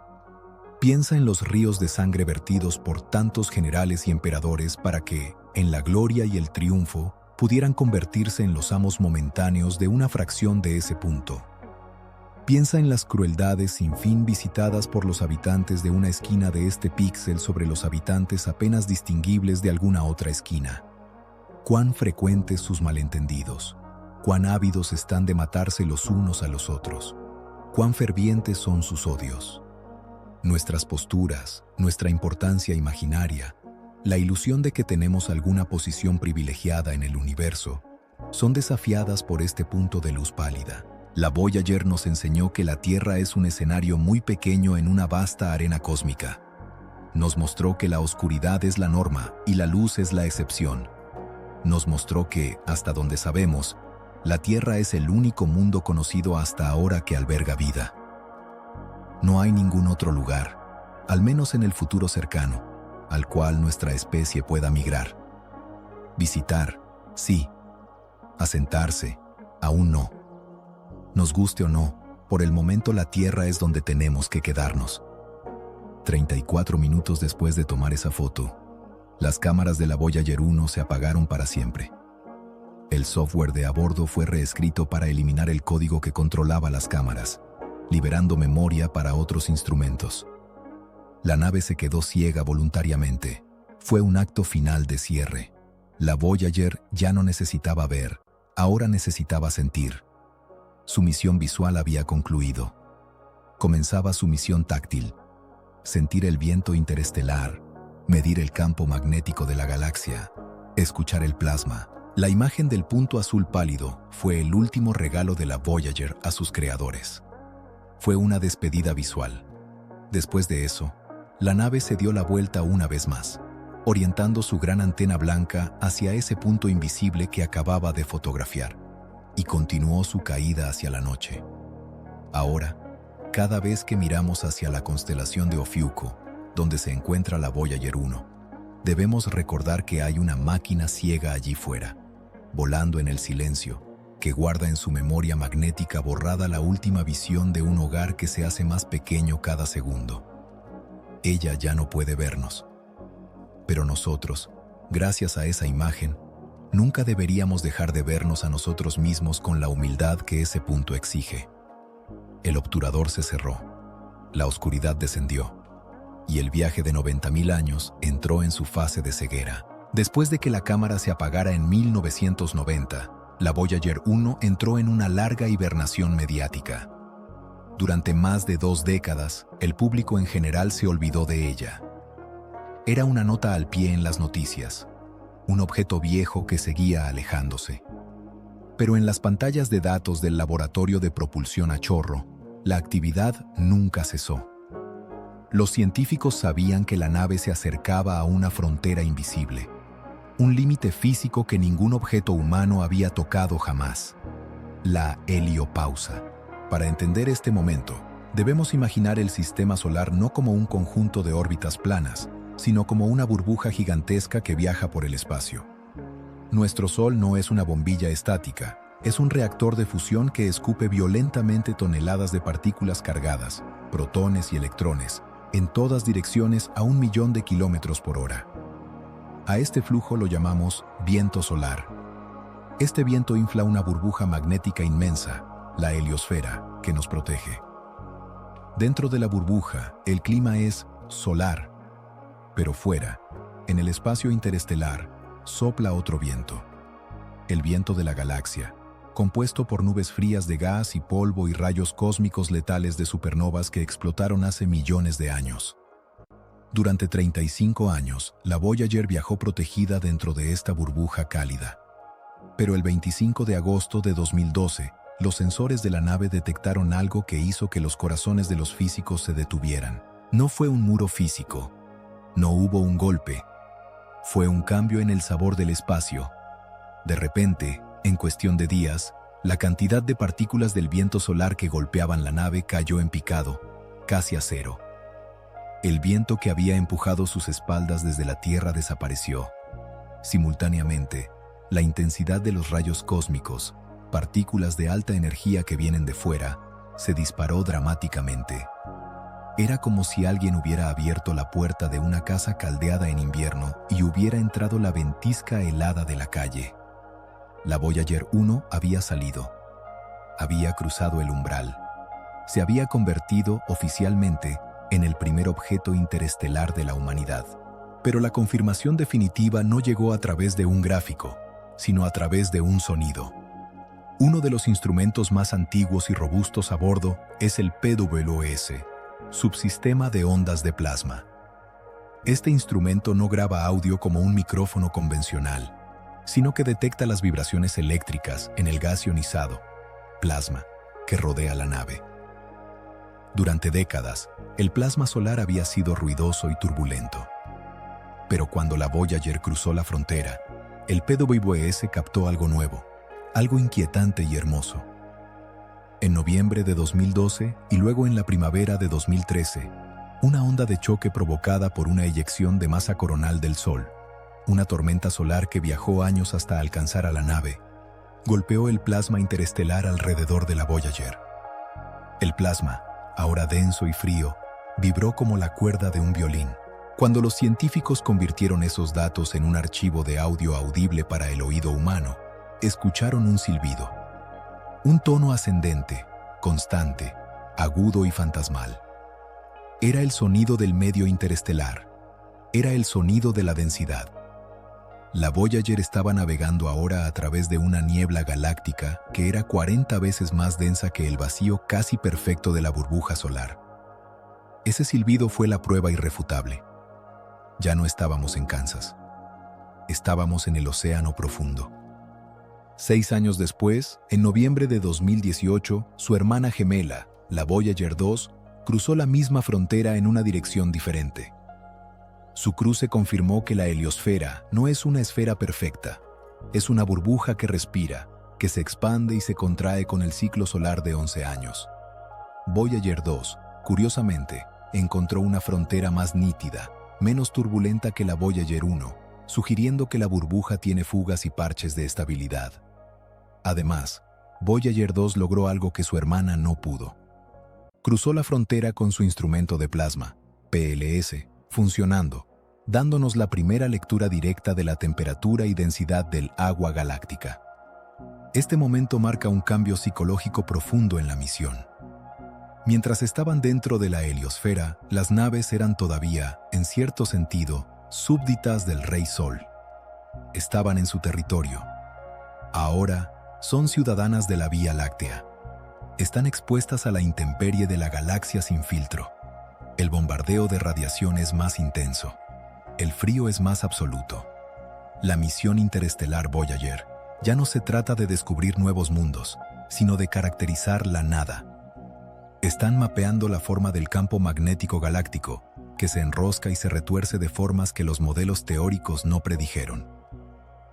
Piensa en los ríos de sangre vertidos por tantos generales y emperadores para que, en la gloria y el triunfo, pudieran convertirse en los amos momentáneos de una fracción de ese punto. Piensa en las crueldades sin fin visitadas por los habitantes de una esquina de este píxel sobre los habitantes apenas distinguibles de alguna otra esquina. Cuán frecuentes sus malentendidos, cuán ávidos están de matarse los unos a los otros, cuán fervientes son sus odios. Nuestras posturas, nuestra importancia imaginaria, la ilusión de que tenemos alguna posición privilegiada en el universo, son desafiadas por este punto de luz pálida. La Voyager nos enseñó que la Tierra es un escenario muy pequeño en una vasta arena cósmica. Nos mostró que la oscuridad es la norma y la luz es la excepción. nos mostró que, hasta donde sabemos, la Tierra es el único mundo conocido hasta ahora que alberga vida. No hay ningún otro lugar, al menos en el futuro cercano, al cual nuestra especie pueda migrar. Visitar, sí. Asentarse, aún no. Nos guste o no, por el momento la Tierra es donde tenemos que quedarnos. 34 minutos después de tomar esa foto, las cámaras de la Voyager 1 se apagaron para siempre. El software de a bordo fue reescrito para eliminar el código que controlaba las cámaras, liberando memoria para otros instrumentos. La nave se quedó ciega voluntariamente. Fue un acto final de cierre. La Voyager ya no necesitaba ver, ahora necesitaba sentir. Su misión visual había concluido. Comenzaba su misión táctil. Sentir el viento interestelar, medir el campo magnético de la galaxia, escuchar el plasma. La imagen del punto azul pálido fue el último regalo de la Voyager a sus creadores. Fue una despedida visual. Después de eso, la nave se dio la vuelta una vez más, orientando su gran antena blanca hacia ese punto invisible que acababa de fotografiar, y continuó su caída hacia la noche. Ahora, cada vez que miramos hacia la constelación de Ofiuco, donde se encuentra la Voyager 1, debemos recordar que hay una máquina ciega allí fuera, volando en el silencio, que guarda en su memoria magnética borrada la última visión de un hogar que se hace más pequeño cada segundo. Ella ya no puede vernos. Pero nosotros, gracias a esa imagen, nunca deberíamos dejar de vernos a nosotros mismos con la humildad que ese punto exige. El obturador se cerró, la oscuridad descendió, y el viaje de 90.000 años entró en su fase de ceguera. Después de que la cámara se apagara en 1990, la Voyager 1 entró en una larga hibernación mediática. Durante más de 2 décadas, el público en general se olvidó de ella. Era una nota al pie en las noticias, un objeto viejo que seguía alejándose. Pero en las pantallas de datos del laboratorio de propulsión a chorro, la actividad nunca cesó. Los científicos sabían que la nave se acercaba a una frontera invisible, un límite físico que ningún objeto humano había tocado jamás: la heliopausa. Para entender este momento, debemos imaginar el sistema solar no como un conjunto de órbitas planas, sino como una burbuja gigantesca que viaja por el espacio. Nuestro Sol no es una bombilla estática, es un reactor de fusión que escupe violentamente toneladas de partículas cargadas, protones y electrones, en todas direcciones a 1.000.000 de kilómetros por hora. A este flujo lo llamamos viento solar. Este viento infla una burbuja magnética inmensa, la heliosfera, que nos protege. Dentro de la burbuja, el clima es solar, pero fuera, en el espacio interestelar, sopla otro viento. El viento de la galaxia, compuesto por nubes frías de gas y polvo y rayos cósmicos letales de supernovas que explotaron hace millones de años. Durante 35 años, la Voyager viajó protegida dentro de esta burbuja cálida. Pero el 25 de agosto de 2012, los sensores de la nave detectaron algo que hizo que los corazones de los físicos se detuvieran. No fue un muro físico, no hubo un golpe, fue un cambio en el sabor del espacio. De repente, en cuestión de días, la cantidad de partículas del viento solar que golpeaban la nave cayó en picado, casi a cero. El viento que había empujado sus espaldas desde la Tierra desapareció. Simultáneamente, la intensidad de los rayos cósmicos, partículas de alta energía que vienen de fuera, se disparó dramáticamente. Era como si alguien hubiera abierto la puerta de una casa caldeada en invierno y hubiera entrado la ventisca helada de la calle. La Voyager 1 había salido. Había cruzado el umbral. Se había convertido oficialmente en el primer objeto interestelar de la humanidad. Pero la confirmación definitiva no llegó a través de un gráfico, sino a través de un sonido. Uno de los instrumentos más antiguos y robustos a bordo es el PWS, subsistema de ondas de plasma. Este instrumento no graba audio como un micrófono convencional, sino que detecta las vibraciones eléctricas en el gas ionizado, plasma, que rodea la nave. Durante décadas, el plasma solar había sido ruidoso y turbulento. Pero cuando la Voyager cruzó la frontera, el PWS captó algo nuevo, algo inquietante y hermoso. En noviembre de 2012 y luego en la primavera de 2013, una onda de choque provocada por una eyección de masa coronal del Sol, una tormenta solar que viajó años hasta alcanzar a la nave, golpeó el plasma interestelar alrededor de la Voyager. El plasma, ahora denso y frío, vibró como la cuerda de un violín. Cuando los científicos convirtieron esos datos en un archivo de audio audible para el oído humano, escucharon un silbido. Un tono ascendente, constante, agudo y fantasmal. Era el sonido del medio interestelar. Era el sonido de la densidad. La Voyager estaba navegando ahora a través de una niebla galáctica que era 40 veces más densa que el vacío casi perfecto de la burbuja solar. Ese silbido fue la prueba irrefutable. Ya no estábamos en Kansas. Estábamos en el océano profundo. 6 años después, en noviembre de 2018, su hermana gemela, la Voyager 2, cruzó la misma frontera en una dirección diferente. Su cruce confirmó que la heliosfera no es una esfera perfecta. Es una burbuja que respira, que se expande y se contrae con el ciclo solar de 11 años. Voyager 2, curiosamente, encontró una frontera más nítida, menos turbulenta que la Voyager 1, sugiriendo que la burbuja tiene fugas y parches de estabilidad. Además, Voyager 2 logró algo que su hermana no pudo. Cruzó la frontera con su instrumento de plasma, PLS, funcionando, dándonos la primera lectura directa de la temperatura y densidad del agua galáctica. Este momento marca un cambio psicológico profundo en la misión. Mientras estaban dentro de la heliosfera, las naves eran todavía, en cierto sentido, súbditas del Rey Sol. Estaban en su territorio. Ahora, son ciudadanas de la Vía Láctea. Están expuestas a la intemperie de la galaxia sin filtro. El bombardeo de radiación es más intenso. El frío es más absoluto. La misión interestelar Voyager ya no se trata de descubrir nuevos mundos, sino de caracterizar la nada. Están mapeando la forma del campo magnético galáctico, que se enrosca y se retuerce de formas que los modelos teóricos no predijeron.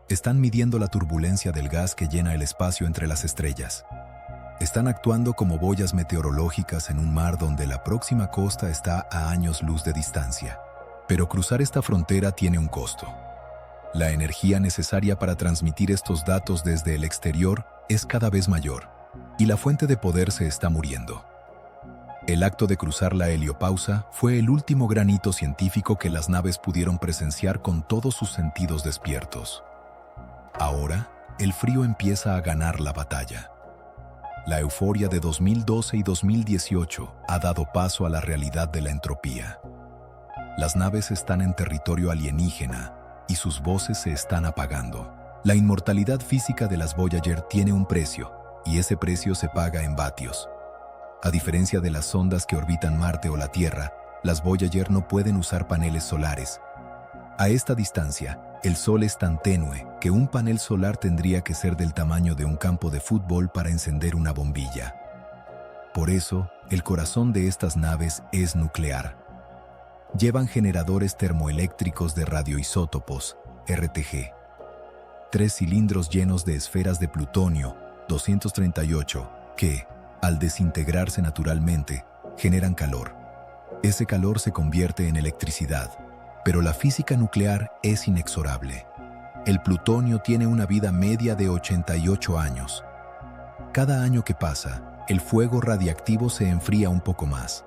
Están midiendo la turbulencia del gas que llena el espacio entre las estrellas. Están actuando como boyas meteorológicas en un mar donde la próxima costa está a años luz de distancia. Pero cruzar esta frontera tiene un costo. La energía necesaria para transmitir estos datos desde el exterior es cada vez mayor, y la fuente de poder se está muriendo. El acto de cruzar la heliopausa fue el último gran hito científico que las naves pudieron presenciar con todos sus sentidos despiertos. Ahora, el frío empieza a ganar la batalla. La euforia de 2012 y 2018 ha dado paso a la realidad de la entropía. Las naves están en territorio alienígena y sus voces se están apagando. La inmortalidad física de las Voyager tiene un precio, y ese precio se paga en vatios. A diferencia de las sondas que orbitan Marte o la Tierra, las Voyager no pueden usar paneles solares. A esta distancia, el Sol es tan tenue que un panel solar tendría que ser del tamaño de un campo de fútbol para encender una bombilla. Por eso, el corazón de estas naves es nuclear. Llevan generadores termoeléctricos de radioisótopos, RTG. 3 cilindros llenos de esferas de plutonio, 238, que, al desintegrarse naturalmente, generan calor. Ese calor se convierte en electricidad. Pero la física nuclear es inexorable. El plutonio tiene una vida media de 88 años. Cada año que pasa, el fuego radiactivo se enfría un poco más.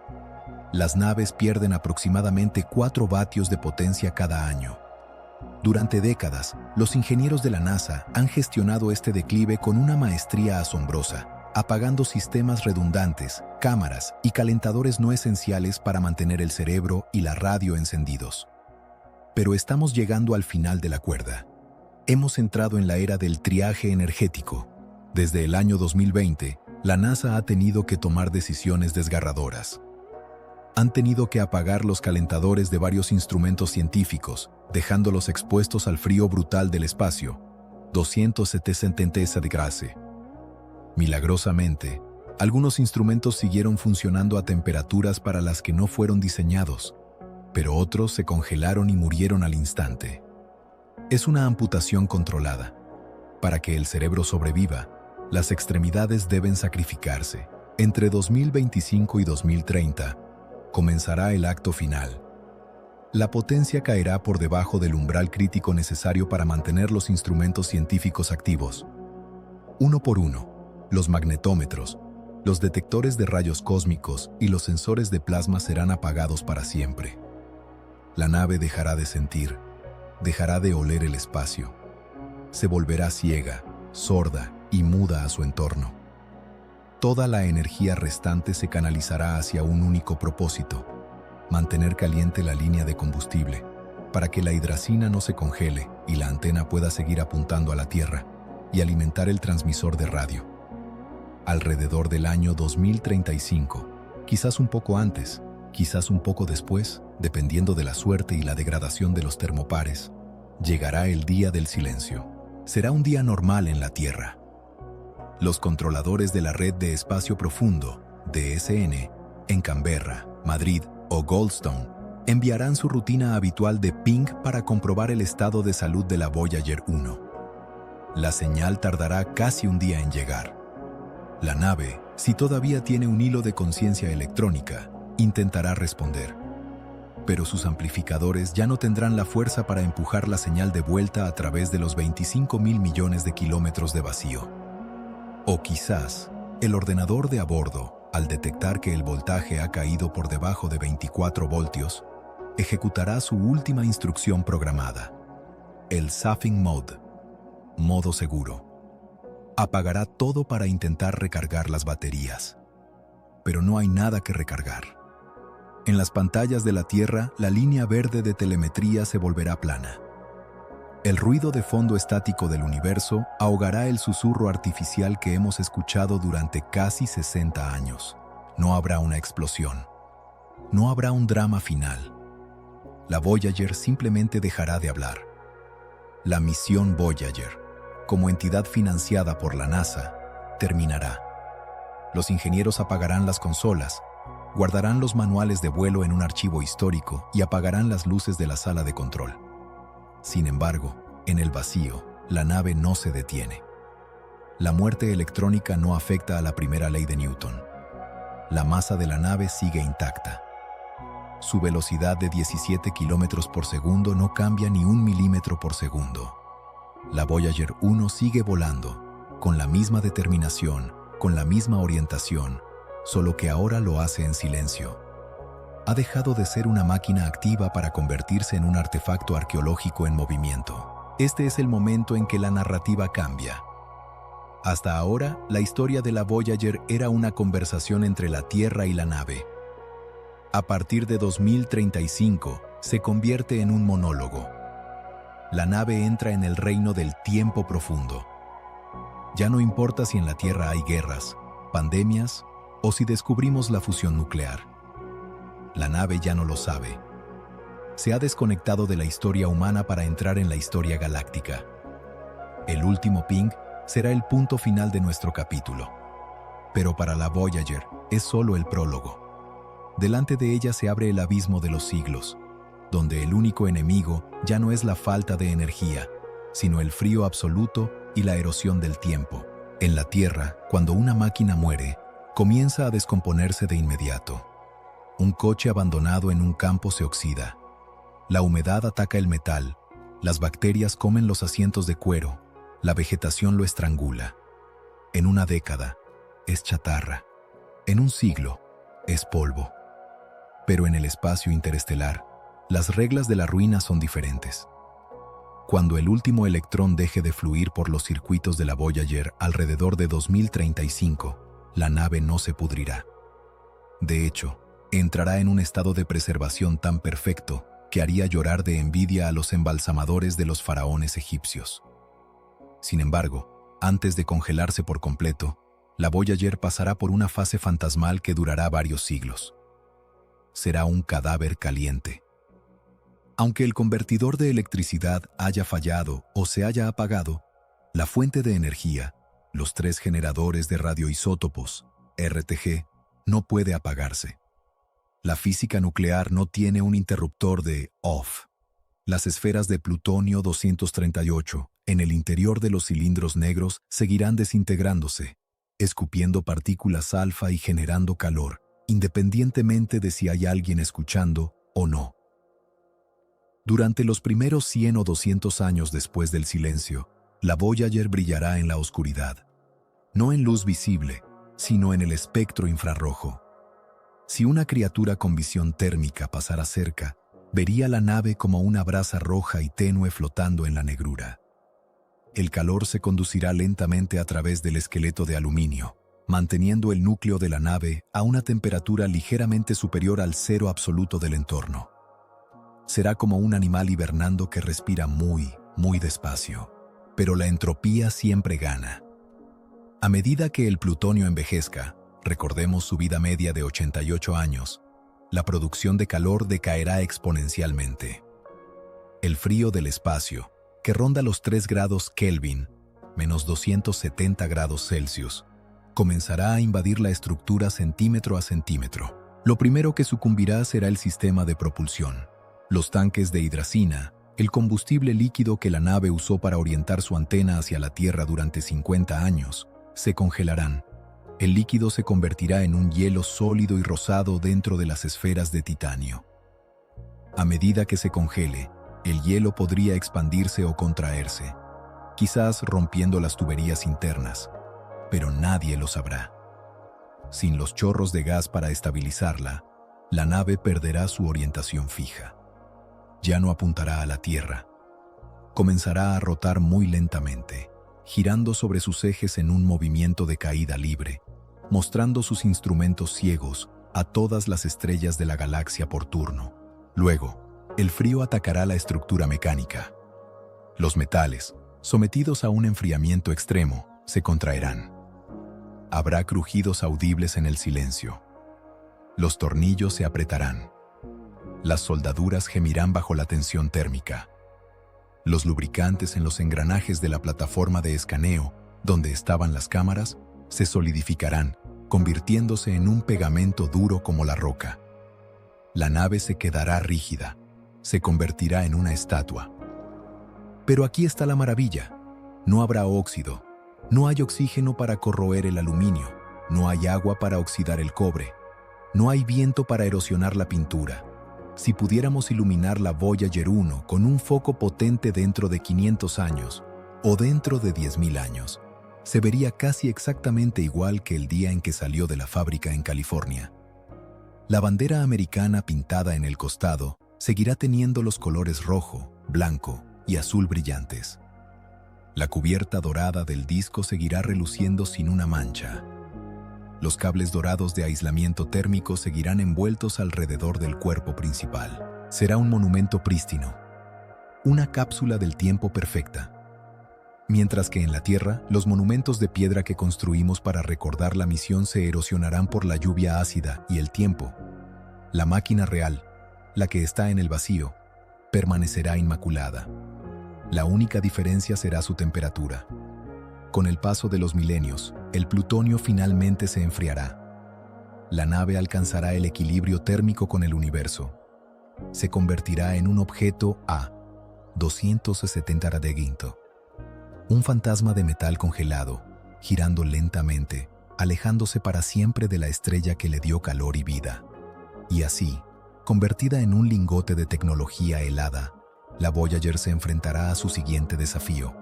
Las naves pierden aproximadamente 4 vatios de potencia cada año. Durante décadas, los ingenieros de la NASA han gestionado este declive con una maestría asombrosa, apagando sistemas redundantes, cámaras y calentadores no esenciales para mantener el cerebro y la radio encendidos. Pero estamos llegando al final de la cuerda. Hemos entrado en la era del triaje energético. Desde el año 2020, la NASA ha tenido que tomar decisiones desgarradoras. Han tenido que apagar los calentadores de varios instrumentos científicos, dejándolos expuestos al frío brutal del espacio, 270 grados. Milagrosamente, algunos instrumentos siguieron funcionando a temperaturas para las que no fueron diseñados, pero otros se congelaron y murieron al instante. Es una amputación controlada. Para que el cerebro sobreviva, las extremidades deben sacrificarse. Entre 2025 y 2030, comenzará el acto final. La potencia caerá por debajo del umbral crítico necesario para mantener los instrumentos científicos activos. Uno por uno, los magnetómetros, los detectores de rayos cósmicos y los sensores de plasma serán apagados para siempre. La nave dejará de sentir, dejará de oler el espacio. Se volverá ciega, sorda y muda a su entorno. Toda la energía restante se canalizará hacia un único propósito: mantener caliente la línea de combustible, para que la hidracina no se congele y la antena pueda seguir apuntando a la Tierra y alimentar el transmisor de radio. Alrededor del año 2035, quizás un poco antes, quizás un poco después, dependiendo de la suerte y la degradación de los termopares, llegará el día del silencio. Será un día normal en la Tierra. Los controladores de la Red de Espacio Profundo, DSN, en Canberra, Madrid o Goldstone, enviarán su rutina habitual de ping para comprobar el estado de salud de la Voyager 1. La señal tardará casi un día en llegar. La nave, si todavía tiene un hilo de conciencia electrónica, intentará responder. Pero sus amplificadores ya no tendrán la fuerza para empujar la señal de vuelta a través de los 25.000 millones de kilómetros de vacío. O quizás, el ordenador de a bordo, al detectar que el voltaje ha caído por debajo de 24 voltios, ejecutará su última instrucción programada: el Safing Mode, modo seguro. Apagará todo para intentar recargar las baterías. Pero no hay nada que recargar. En las pantallas de la Tierra, la línea verde de telemetría se volverá plana. El ruido de fondo estático del universo ahogará el susurro artificial que hemos escuchado durante casi 60 años. No habrá una explosión. No habrá un drama final. La Voyager simplemente dejará de hablar. La misión Voyager, como entidad financiada por la NASA, terminará. Los ingenieros apagarán las consolas, guardarán los manuales de vuelo en un archivo histórico y apagarán las luces de la sala de control. Sin embargo, en el vacío, la nave no se detiene. La muerte electrónica no afecta a la primera ley de Newton. La masa de la nave sigue intacta. Su velocidad de 17 kilómetros por segundo no cambia ni 1 milímetro por segundo. La Voyager 1 sigue volando, con la misma determinación, con la misma orientación, solo que ahora lo hace en silencio. Ha dejado de ser una máquina activa para convertirse en un artefacto arqueológico en movimiento. Este es el momento en que la narrativa cambia. Hasta ahora, la historia de la Voyager era una conversación entre la Tierra y la nave. A partir de 2035, se convierte en un monólogo. La nave entra en el reino del tiempo profundo. Ya no importa si en la Tierra hay guerras, pandemias o si descubrimos la fusión nuclear. La nave ya no lo sabe. Se ha desconectado de la historia humana para entrar en la historia galáctica. El último ping será el punto final de nuestro capítulo. Pero para la Voyager es solo el prólogo. Delante de ella se abre el abismo de los siglos, donde el único enemigo ya no es la falta de energía, sino el frío absoluto y la erosión del tiempo. En la Tierra, cuando una máquina muere, comienza a descomponerse de inmediato. Un coche abandonado en un campo se oxida. La humedad ataca el metal, las bacterias comen los asientos de cuero, la vegetación lo estrangula. En una década, es chatarra. En un siglo, es polvo. Pero en el espacio interestelar, las reglas de la ruina son diferentes. Cuando el último electrón deje de fluir por los circuitos de la Voyager alrededor de 2035, la nave no se pudrirá. De hecho, entrará en un estado de preservación tan perfecto que haría llorar de envidia a los embalsamadores de los faraones egipcios. Sin embargo, antes de congelarse por completo, la Voyager pasará por una fase fantasmal que durará varios siglos. Será un cadáver caliente. Aunque el convertidor de electricidad haya fallado o se haya apagado, la fuente de energía, los 3 generadores de radioisótopos, RTG, no puede apagarse. La física nuclear no tiene un interruptor de off. Las esferas de plutonio 238 en el interior de los cilindros negros seguirán desintegrándose, escupiendo partículas alfa y generando calor, independientemente de si hay alguien escuchando o no. Durante los primeros 100 o 200 años después del silencio, la Voyager brillará en la oscuridad, no en luz visible, sino en el espectro infrarrojo. Si una criatura con visión térmica pasara cerca, vería la nave como una brasa roja y tenue flotando en la negrura. El calor se conducirá lentamente a través del esqueleto de aluminio, manteniendo el núcleo de la nave a una temperatura ligeramente superior al cero absoluto del entorno. Será como un animal hibernando que respira muy, muy despacio, pero la entropía siempre gana. A medida que el plutonio envejezca, recordemos su vida media de 88 años, la producción de calor decaerá exponencialmente. El frío del espacio, que ronda los 3 grados Kelvin, menos 270 grados Celsius, comenzará a invadir la estructura centímetro a centímetro. Lo primero que sucumbirá será el sistema de propulsión. Los tanques de hidracina, el combustible líquido que la nave usó para orientar su antena hacia la Tierra durante 50 años, se congelarán. El líquido se convertirá en un hielo sólido y rosado dentro de las esferas de titanio. A medida que se congele, el hielo podría expandirse o contraerse, quizás rompiendo las tuberías internas, pero nadie lo sabrá. Sin los chorros de gas para estabilizarla, la nave perderá su orientación fija. Ya no apuntará a la Tierra. Comenzará a rotar muy lentamente, girando sobre sus ejes en un movimiento de caída libre, mostrando sus instrumentos ciegos a todas las estrellas de la galaxia por turno. Luego, el frío atacará la estructura mecánica. Los metales, sometidos a un enfriamiento extremo, se contraerán. Habrá crujidos audibles en el silencio. Los tornillos se apretarán. Las soldaduras gemirán bajo la tensión térmica. Los lubricantes en los engranajes de la plataforma de escaneo, donde estaban las cámaras, se solidificarán, convirtiéndose en un pegamento duro como la roca. La nave se quedará rígida, se convertirá en una estatua. Pero aquí está la maravilla. No habrá óxido, no hay oxígeno para corroer el aluminio, no hay agua para oxidar el cobre, no hay viento para erosionar la pintura. Si pudiéramos iluminar la Voyager 1 con un foco potente dentro de 500 años o dentro de 10.000 años, se vería casi exactamente igual que el día en que salió de la fábrica en California. La bandera americana pintada en el costado seguirá teniendo los colores rojo, blanco y azul brillantes. La cubierta dorada del disco seguirá reluciendo sin una mancha. Los cables dorados de aislamiento térmico seguirán envueltos alrededor del cuerpo principal. Será un monumento prístino, una cápsula del tiempo perfecta. Mientras que en la Tierra, los monumentos de piedra que construimos para recordar la misión se erosionarán por la lluvia ácida y el tiempo. La máquina real, la que está en el vacío, permanecerá inmaculada. La única diferencia será su temperatura. Con el paso de los milenios, el plutonio finalmente se enfriará. La nave alcanzará el equilibrio térmico con el universo. Se convertirá en un objeto a 270 grados. Un fantasma de metal congelado, girando lentamente, alejándose para siempre de la estrella que le dio calor y vida. Y así, convertida en un lingote de tecnología helada, la Voyager se enfrentará a su siguiente desafío.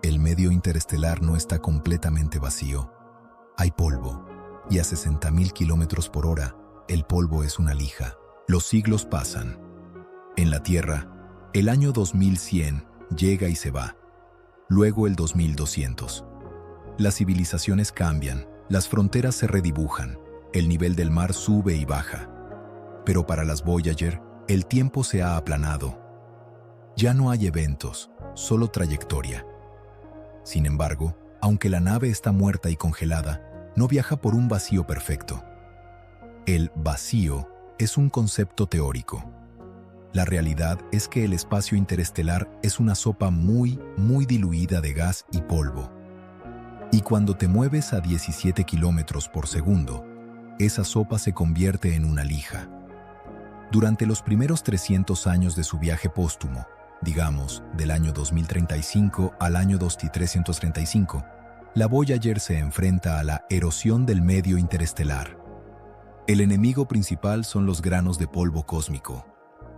El medio interestelar no está completamente vacío. Hay polvo, y a 60.000 kilómetros por hora, el polvo es una lija. Los siglos pasan. En la Tierra, el año 2100 llega y se va. Luego el 2200. Las civilizaciones cambian, las fronteras se redibujan, el nivel del mar sube y baja. Pero para las Voyager, el tiempo se ha aplanado. Ya no hay eventos, solo trayectoria. Sin embargo, aunque la nave está muerta y congelada, no viaja por un vacío perfecto. El vacío es un concepto teórico. La realidad es que el espacio interestelar es una sopa muy, muy diluida de gas y polvo. Y cuando te mueves a 17 kilómetros por segundo, esa sopa se convierte en una lija. Durante los primeros 300 años de su viaje póstumo, digamos, del año 2035 al año 2335, la Voyager se enfrenta a la erosión del medio interestelar. El enemigo principal son los granos de polvo cósmico.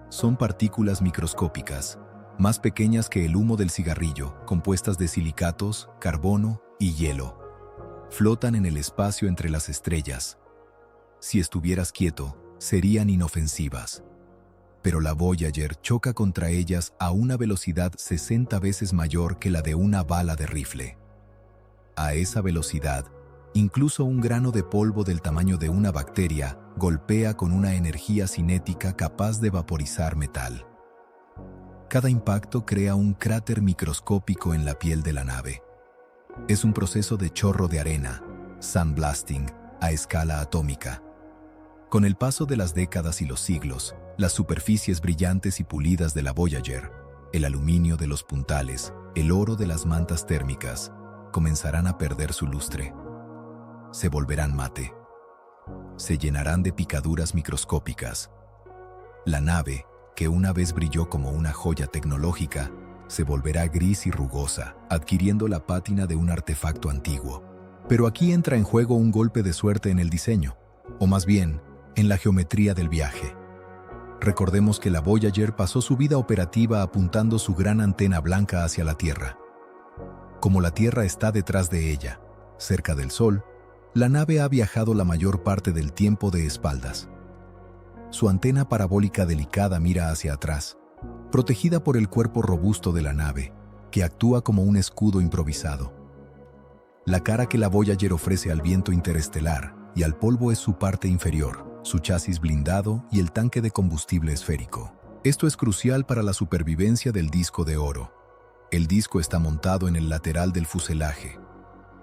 Son partículas microscópicas, más pequeñas que el humo del cigarrillo, compuestas de silicatos, carbono y hielo. Flotan en el espacio entre las estrellas. Si estuvieras quieto, serían inofensivas. Pero la Voyager choca contra ellas a una velocidad 60 veces mayor que la de una bala de rifle. A esa velocidad, incluso un grano de polvo del tamaño de una bacteria golpea con una energía cinética capaz de vaporizar metal. Cada impacto crea un cráter microscópico en la piel de la nave. Es un proceso de chorro de arena, sandblasting, a escala atómica. Con el paso de las décadas y los siglos, las superficies brillantes y pulidas de la Voyager, el aluminio de los puntales, el oro de las mantas térmicas, comenzarán a perder su lustre. Se volverán mate. Se llenarán de picaduras microscópicas. La nave, que una vez brilló como una joya tecnológica, se volverá gris y rugosa, adquiriendo la pátina de un artefacto antiguo. Pero aquí entra en juego un golpe de suerte en el diseño, o más bien, en la geometría del viaje. Recordemos que la Voyager pasó su vida operativa apuntando su gran antena blanca hacia la Tierra. Como la Tierra está detrás de ella, cerca del Sol, la nave ha viajado la mayor parte del tiempo de espaldas. Su antena parabólica delicada mira hacia atrás, protegida por el cuerpo robusto de la nave, que actúa como un escudo improvisado. La cara que la Voyager ofrece al viento interestelar y al polvo es su parte inferior, su chasis blindado y el tanque de combustible esférico. Esto es crucial para la supervivencia del disco de oro. El disco está montado en el lateral del fuselaje.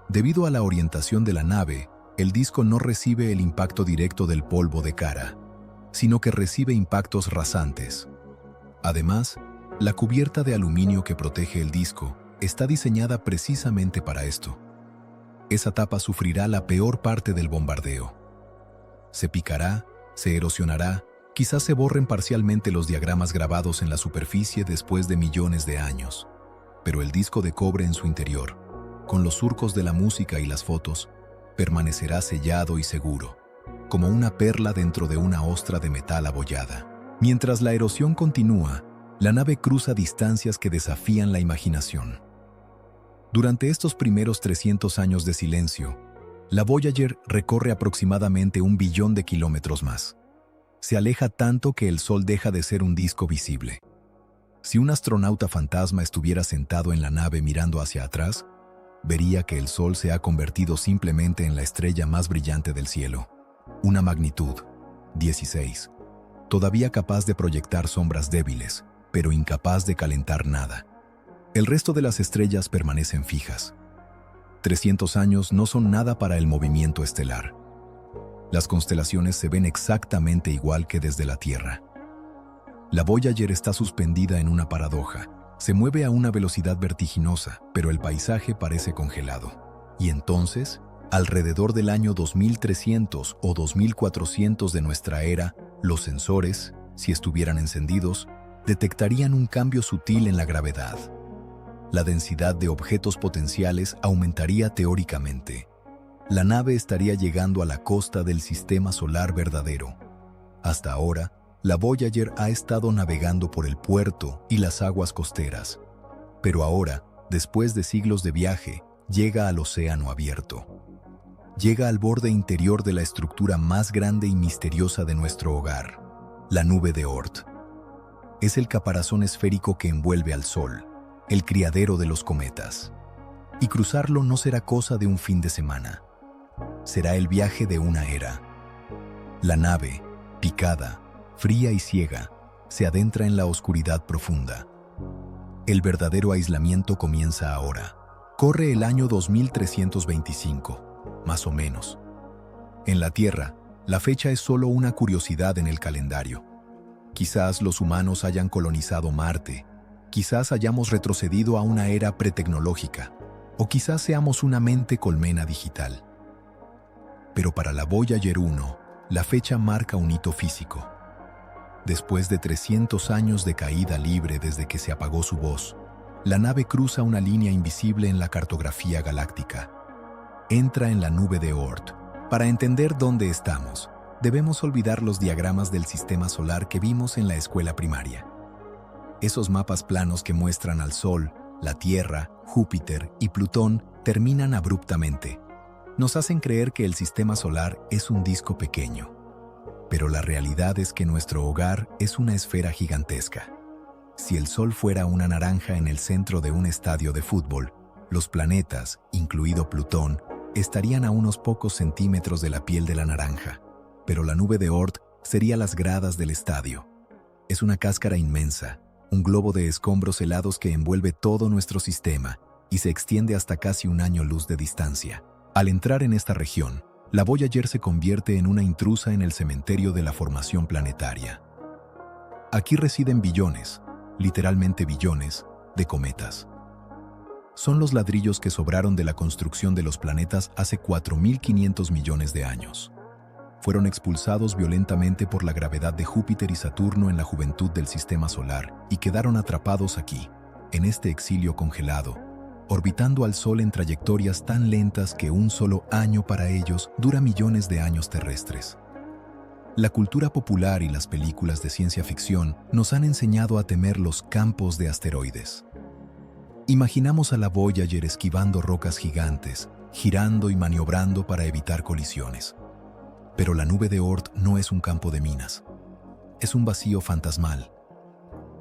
Debido a la orientación de la nave, el disco no recibe el impacto directo del polvo de cara, sino que recibe impactos rasantes. Además, la cubierta de aluminio que protege el disco está diseñada precisamente para esto. Esa tapa sufrirá la peor parte del bombardeo. Se picará, se erosionará, quizás se borren parcialmente los diagramas grabados en la superficie después de millones de años. Pero el disco de cobre en su interior, con los surcos de la música y las fotos, permanecerá sellado y seguro, como una perla dentro de una ostra de metal abollada. Mientras la erosión continúa, la nave cruza distancias que desafían la imaginación. Durante estos primeros 300 años de silencio, la Voyager recorre aproximadamente 1 billón de kilómetros más. Se aleja tanto que el Sol deja de ser un disco visible. Si un astronauta fantasma estuviera sentado en la nave mirando hacia atrás, vería que el Sol se ha convertido simplemente en la estrella más brillante del cielo. Una magnitud, 16. Todavía capaz de proyectar sombras débiles, pero incapaz de calentar nada. El resto de las estrellas permanecen fijas. 300 años no son nada para el movimiento estelar. Las constelaciones se ven exactamente igual que desde la Tierra. La Voyager está suspendida en una paradoja. Se mueve a una velocidad vertiginosa, pero el paisaje parece congelado. Y entonces, alrededor del año 2300 o 2400 de nuestra era, los sensores, si estuvieran encendidos, detectarían un cambio sutil en la gravedad. La densidad de objetos potenciales aumentaría teóricamente. La nave estaría llegando a la costa del sistema solar verdadero. Hasta ahora, la Voyager ha estado navegando por el puerto y las aguas costeras. Pero ahora, después de siglos de viaje, llega al océano abierto. Llega al borde interior de la estructura más grande y misteriosa de nuestro hogar, la nube de Oort. Es el caparazón esférico que envuelve al Sol, el criadero de los cometas. Y cruzarlo no será cosa de un fin de semana. Será el viaje de una era. La nave, picada, fría y ciega, se adentra en la oscuridad profunda. El verdadero aislamiento comienza ahora. Corre el año 2325, más o menos. En la Tierra, la fecha es solo una curiosidad en el calendario. Quizás los humanos hayan colonizado Marte, quizás hayamos retrocedido a una era pretecnológica, o quizás seamos una mente colmena digital. Pero para la Voyager 1, la fecha marca un hito físico. Después de 300 años de caída libre desde que se apagó su voz, la nave cruza una línea invisible en la cartografía galáctica. Entra en la nube de Oort. Para entender dónde estamos, debemos olvidar los diagramas del sistema solar que vimos en la escuela primaria. Esos mapas planos que muestran al Sol, la Tierra, Júpiter y Plutón terminan abruptamente. Nos hacen creer que el sistema solar es un disco pequeño. Pero la realidad es que nuestro hogar es una esfera gigantesca. Si el Sol fuera una naranja en el centro de un estadio de fútbol, los planetas, incluido Plutón, estarían a unos pocos centímetros de la piel de la naranja. Pero la nube de Oort sería las gradas del estadio. Es una cáscara inmensa, un globo de escombros helados que envuelve todo nuestro sistema y se extiende hasta casi un año luz de distancia. Al entrar en esta región, la Voyager se convierte en una intrusa en el cementerio de la formación planetaria. Aquí residen billones, literalmente billones, de cometas. Son los ladrillos que sobraron de la construcción de los planetas hace 4.500 millones de años. Fueron expulsados violentamente por la gravedad de Júpiter y Saturno en la juventud del sistema solar y quedaron atrapados aquí, en este exilio congelado, orbitando al Sol en trayectorias tan lentas que un solo año para ellos dura millones de años terrestres. La cultura popular y las películas de ciencia ficción nos han enseñado a temer los campos de asteroides. Imaginamos a la Voyager esquivando rocas gigantes, girando y maniobrando para evitar colisiones. Pero la nube de Oort no es un campo de minas. Es un vacío fantasmal.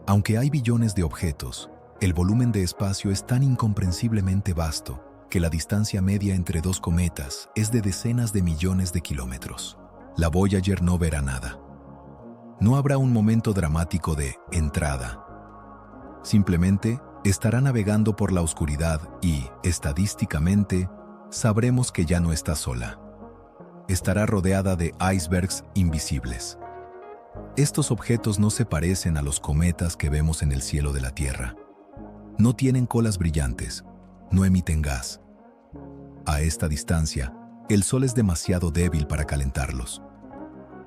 Aunque hay billones de objetos, el volumen de espacio es tan incomprensiblemente vasto que la distancia media entre dos cometas es de decenas de millones de kilómetros. La Voyager no verá nada. No habrá un momento dramático de entrada. Simplemente estará navegando por la oscuridad y, estadísticamente, sabremos que ya no está sola. Estará rodeada de icebergs invisibles. Estos objetos no se parecen a los cometas que vemos en el cielo de la Tierra. No tienen colas brillantes, no emiten gas. A esta distancia, el Sol es demasiado débil para calentarlos.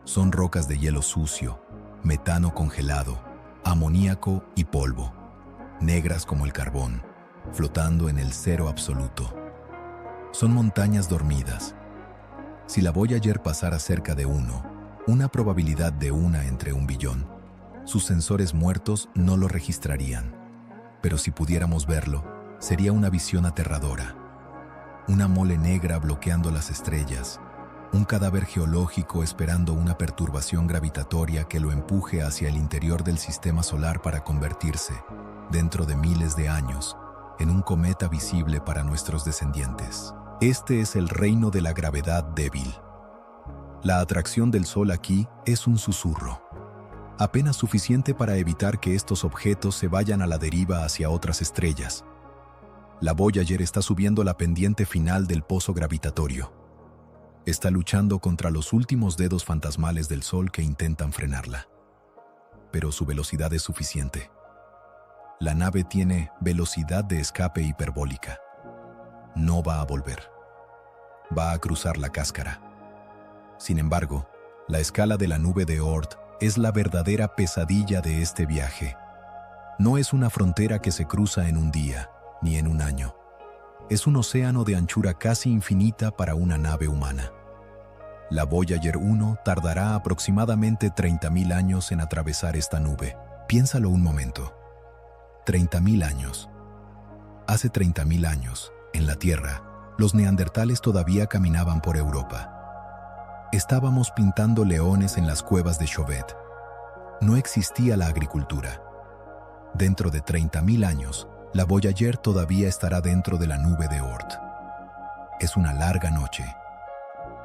Son rocas de hielo sucio, metano congelado, amoníaco y polvo, negras como el carbón, flotando en el cero absoluto. Son montañas dormidas. Si la Voyager pasara cerca de una probabilidad de 1 entre 1 billón, sus sensores muertos no lo registrarían. Pero si pudiéramos verlo, sería una visión aterradora. Una mole negra bloqueando las estrellas, un cadáver geológico esperando una perturbación gravitatoria que lo empuje hacia el interior del sistema solar para convertirse, dentro de miles de años, en un cometa visible para nuestros descendientes. Este es el reino de la gravedad débil. La atracción del Sol aquí es un susurro, apenas suficiente para evitar que estos objetos se vayan a la deriva hacia otras estrellas. La Voyager está subiendo la pendiente final del pozo gravitatorio. Está luchando contra los últimos dedos fantasmales del Sol que intentan frenarla. Pero su velocidad es suficiente. La nave tiene velocidad de escape hiperbólica. No va a volver. Va a cruzar la cáscara. Sin embargo, la escala de la nube de Oort es la verdadera pesadilla de este viaje. No es una frontera que se cruza en un día, ni en un año. Es un océano de anchura casi infinita para una nave humana. La Voyager 1 tardará aproximadamente 30.000 años en atravesar esta nube. Piénsalo un momento. 30.000 años. Hace 30.000 años, en la Tierra, los neandertales todavía caminaban por Europa. Estábamos pintando leones en las cuevas de Chauvet. No existía la agricultura. Dentro de 30.000 años, la Voyager todavía estará dentro de la nube de Oort. Es una larga noche.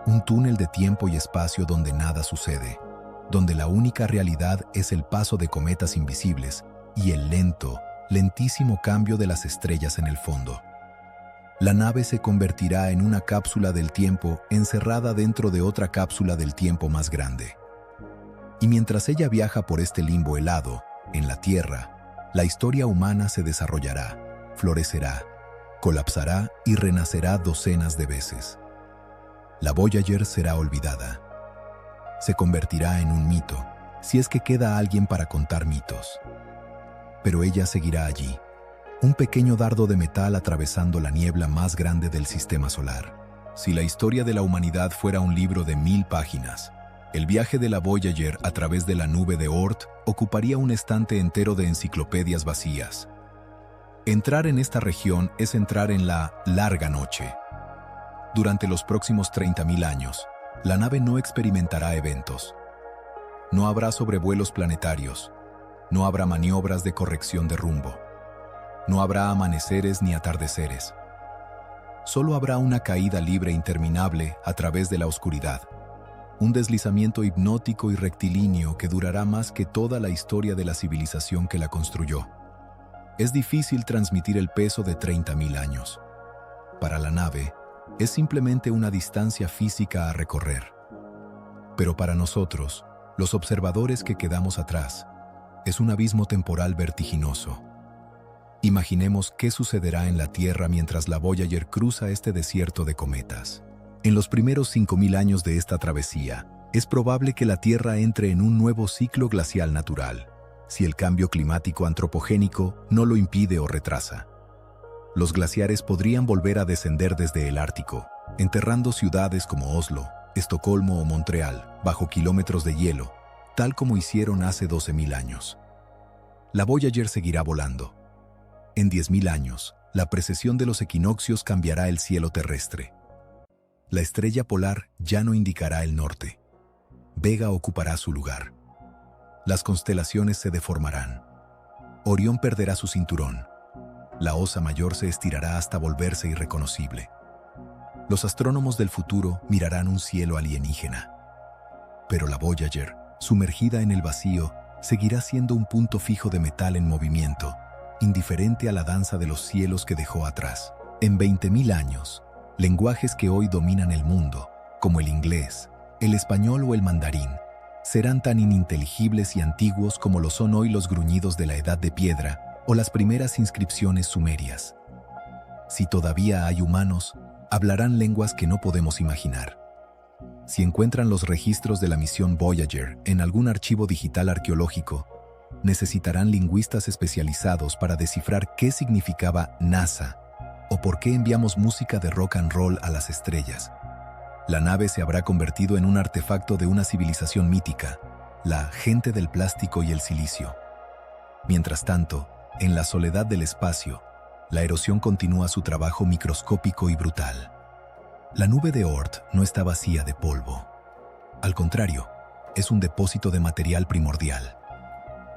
Un túnel de tiempo y espacio donde nada sucede, donde la única realidad es el paso de cometas invisibles y el lentísimo cambio de las estrellas en el fondo. La nave se convertirá en una cápsula del tiempo encerrada dentro de otra cápsula del tiempo más grande. Y mientras ella viaja por este limbo helado, en la Tierra, la historia humana se desarrollará, florecerá, colapsará y renacerá docenas de veces. La Voyager será olvidada. Se convertirá en un mito, si es que queda alguien para contar mitos. Pero ella seguirá allí, un pequeño dardo de metal atravesando la niebla más grande del sistema solar. Si la historia de la humanidad fuera un libro de 1000 páginas, el viaje de la Voyager a través de la nube de Oort ocuparía un estante entero de enciclopedias vacías. Entrar en esta región es entrar en la larga noche. Durante los próximos 30.000 años, la nave no experimentará eventos. No habrá sobrevuelos planetarios. No habrá maniobras de corrección de rumbo. No habrá amaneceres ni atardeceres. Solo habrá una caída libre interminable a través de la oscuridad. Un deslizamiento hipnótico y rectilíneo que durará más que toda la historia de la civilización que la construyó. Es difícil transmitir el peso de 30.000 años. Para la nave, es simplemente una distancia física a recorrer. Pero para nosotros, los observadores que quedamos atrás, es un abismo temporal vertiginoso. Imaginemos qué sucederá en la Tierra mientras la Voyager cruza este desierto de cometas. En los primeros 5.000 años de esta travesía, es probable que la Tierra entre en un nuevo ciclo glacial natural, si el cambio climático antropogénico no lo impide o retrasa. Los glaciares podrían volver a descender desde el Ártico, enterrando ciudades como Oslo, Estocolmo o Montreal bajo kilómetros de hielo, tal como hicieron hace 12.000 años. La Voyager seguirá volando. En 10.000 años, la precesión de los equinoccios cambiará el cielo terrestre. La estrella polar ya no indicará el norte. Vega ocupará su lugar. Las constelaciones se deformarán. Orión perderá su cinturón. La Osa Mayor se estirará hasta volverse irreconocible. Los astrónomos del futuro mirarán un cielo alienígena. Pero la Voyager, sumergida en el vacío, seguirá siendo un punto fijo de metal en movimiento, indiferente a la danza de los cielos que dejó atrás. En 20.000 años, lenguajes que hoy dominan el mundo, como el inglés, el español o el mandarín, serán tan ininteligibles y antiguos como lo son hoy los gruñidos de la Edad de Piedra o las primeras inscripciones sumerias. Si todavía hay humanos, hablarán lenguas que no podemos imaginar. Si encuentran los registros de la misión Voyager en algún archivo digital arqueológico, necesitarán lingüistas especializados para descifrar qué significaba NASA o por qué enviamos música de rock and roll a las estrellas. La nave se habrá convertido en un artefacto de una civilización mítica, la gente del plástico y el silicio. Mientras tanto, en la soledad del espacio, la erosión continúa su trabajo microscópico y brutal. La nube de Oort no está vacía de polvo. Al contrario, es un depósito de material primordial.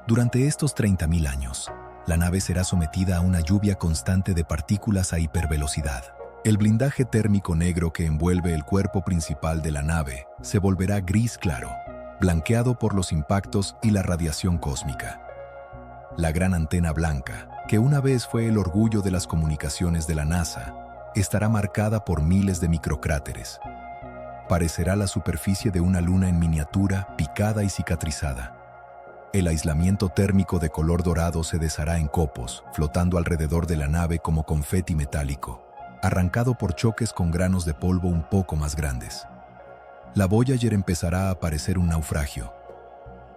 Durante estos 30.000 años, la nave será sometida a una lluvia constante de partículas a hipervelocidad. El blindaje térmico negro que envuelve el cuerpo principal de la nave se volverá gris claro, blanqueado por los impactos y la radiación cósmica. La gran antena blanca, que una vez fue el orgullo de las comunicaciones de la NASA, estará marcada por miles de microcráteres. Parecerá la superficie de una luna en miniatura, picada y cicatrizada. El aislamiento térmico de color dorado se deshará en copos, flotando alrededor de la nave como confeti metálico, arrancado por choques con granos de polvo un poco más grandes. La Voyager empezará a parecer un naufragio.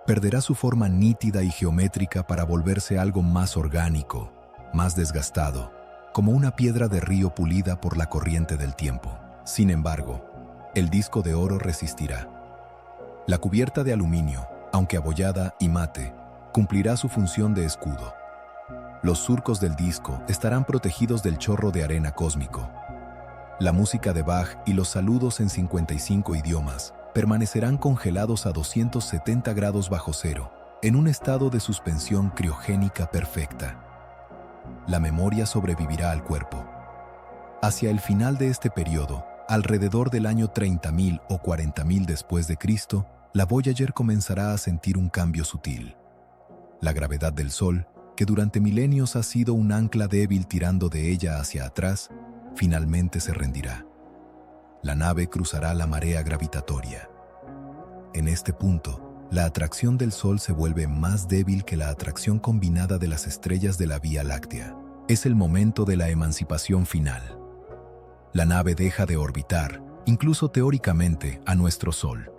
Perderá su forma nítida y geométrica para volverse algo más orgánico, más desgastado, como una piedra de río pulida por la corriente del tiempo. Sin embargo, el disco de oro resistirá. La cubierta de aluminio, aunque abollada y mate, cumplirá su función de escudo. Los surcos del disco estarán protegidos del chorro de arena cósmico. La música de Bach y los saludos en 55 idiomas permanecerán congelados a 270 grados bajo cero, en un estado de suspensión criogénica perfecta. La memoria sobrevivirá al cuerpo. Hacia el final de este periodo, alrededor del año 30.000 o 40.000 después de Cristo, la Voyager comenzará a sentir un cambio sutil. La gravedad del Sol, que durante milenios ha sido un ancla débil tirando de ella hacia atrás, finalmente se rendirá. La nave cruzará la marea gravitatoria. En este punto, la atracción del Sol se vuelve más débil que la atracción combinada de las estrellas de la Vía Láctea. Es el momento de la emancipación final. La nave deja de orbitar, incluso teóricamente, a nuestro Sol.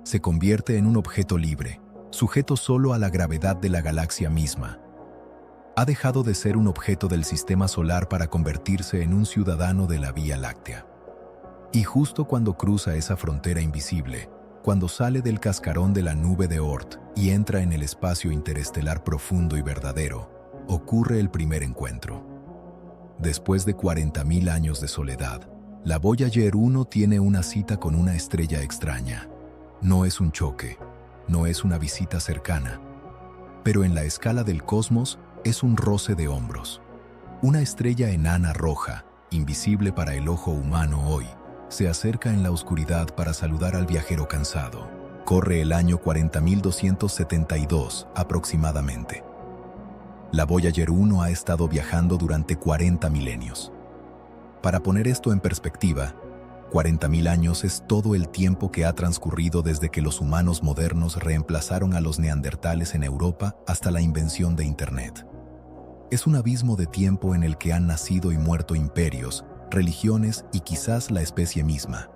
se convierte en un objeto libre, sujeto solo a la gravedad de la galaxia misma. Ha dejado de ser un objeto del sistema solar para convertirse en un ciudadano de la Vía Láctea. Y justo cuando cruza esa frontera invisible, cuando sale del cascarón de la nube de Oort y entra en el espacio interestelar profundo y verdadero, ocurre el primer encuentro. Después de 40.000 años de soledad, la Voyager 1 tiene una cita con una estrella extraña. No es un choque, no es una visita cercana, pero en la escala del cosmos es un roce de hombros. Una estrella enana roja, invisible para el ojo humano hoy, se acerca en la oscuridad para saludar al viajero cansado. Corre el año 40.272 aproximadamente. La Voyager 1 ha estado viajando durante 40 milenios. Para poner esto en perspectiva, 40.000 años es todo el tiempo que ha transcurrido desde que los humanos modernos reemplazaron a los neandertales en Europa hasta la invención de Internet. Es un abismo de tiempo en el que han nacido y muerto imperios, religiones y quizás la especie misma.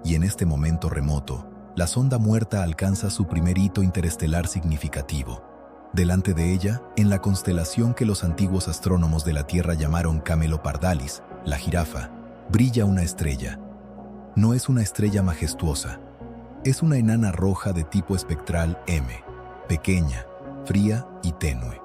Y en este momento remoto, la sonda muerta alcanza su primer hito interestelar significativo. Delante de ella, en la constelación que los antiguos astrónomos de la Tierra llamaron Camelopardalis, la jirafa, brilla una estrella. No es una estrella majestuosa, es una enana roja de tipo espectral M, pequeña, fría y tenue.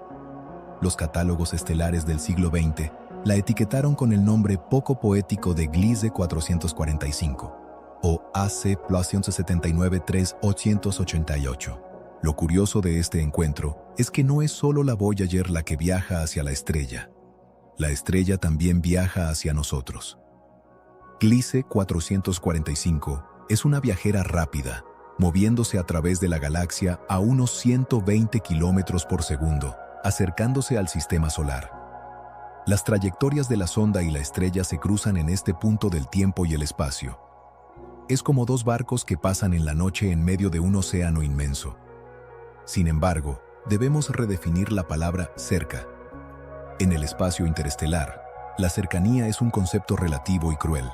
Los catálogos estelares del siglo XX la etiquetaron con el nombre poco poético de Gliese 445 o AC +179 3888. Lo curioso de este encuentro es que no es solo la Voyager la que viaja hacia la estrella. La estrella también viaja hacia nosotros. Gliese 445 es una viajera rápida, moviéndose a través de la galaxia a unos 120 kilómetros por segundo, acercándose al sistema solar. Las trayectorias de la sonda y la estrella se cruzan en este punto del tiempo y el espacio. Es como dos barcos que pasan en la noche en medio de un océano inmenso. Sin embargo, debemos redefinir la palabra cerca. En el espacio interestelar, la cercanía es un concepto relativo y cruel.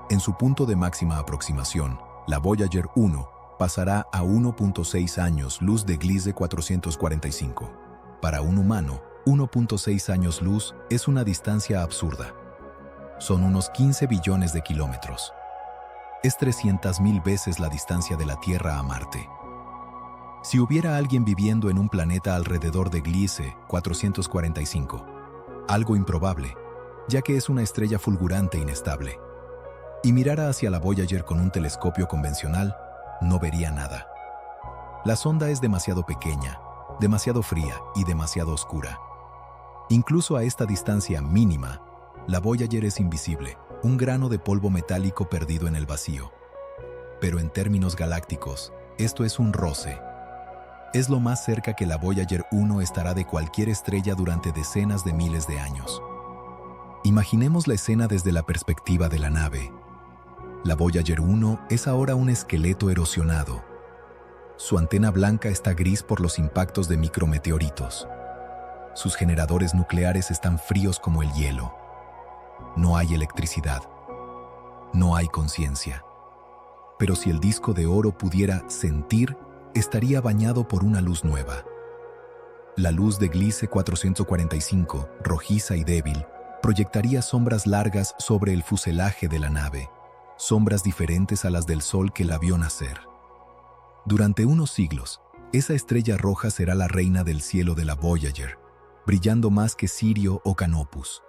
En su punto de máxima aproximación, la Voyager 1 pasará a 1.6 años luz de Gliese 445. Para un humano, 1.6 años luz es una distancia absurda. Son unos 15 billones de kilómetros. Es 300.000 veces la distancia de la Tierra a Marte. Si hubiera alguien viviendo en un planeta alrededor de Gliese 445, algo improbable, ya que es una estrella fulgurante inestable, y mirara hacia la Voyager con un telescopio convencional, no vería nada. La sonda es demasiado pequeña, demasiado fría y demasiado oscura. Incluso a esta distancia mínima, la Voyager es invisible, un grano de polvo metálico perdido en el vacío. Pero en términos galácticos, esto es un roce. Es lo más cerca que la Voyager 1 estará de cualquier estrella durante decenas de miles de años. Imaginemos la escena desde la perspectiva de la nave. La Voyager 1 es ahora un esqueleto erosionado. Su antena blanca está gris por los impactos de micrometeoritos. Sus generadores nucleares están fríos como el hielo. No hay electricidad. No hay conciencia. Pero si el disco de oro pudiera sentir, estaría bañado por una luz nueva. La luz de Gliese 445, rojiza y débil, proyectaría sombras largas sobre el fuselaje de la nave, sombras diferentes a las del Sol que la vio nacer. Durante unos siglos, esa estrella roja será la reina del cielo de la Voyager, brillando más que Sirio o Canopus.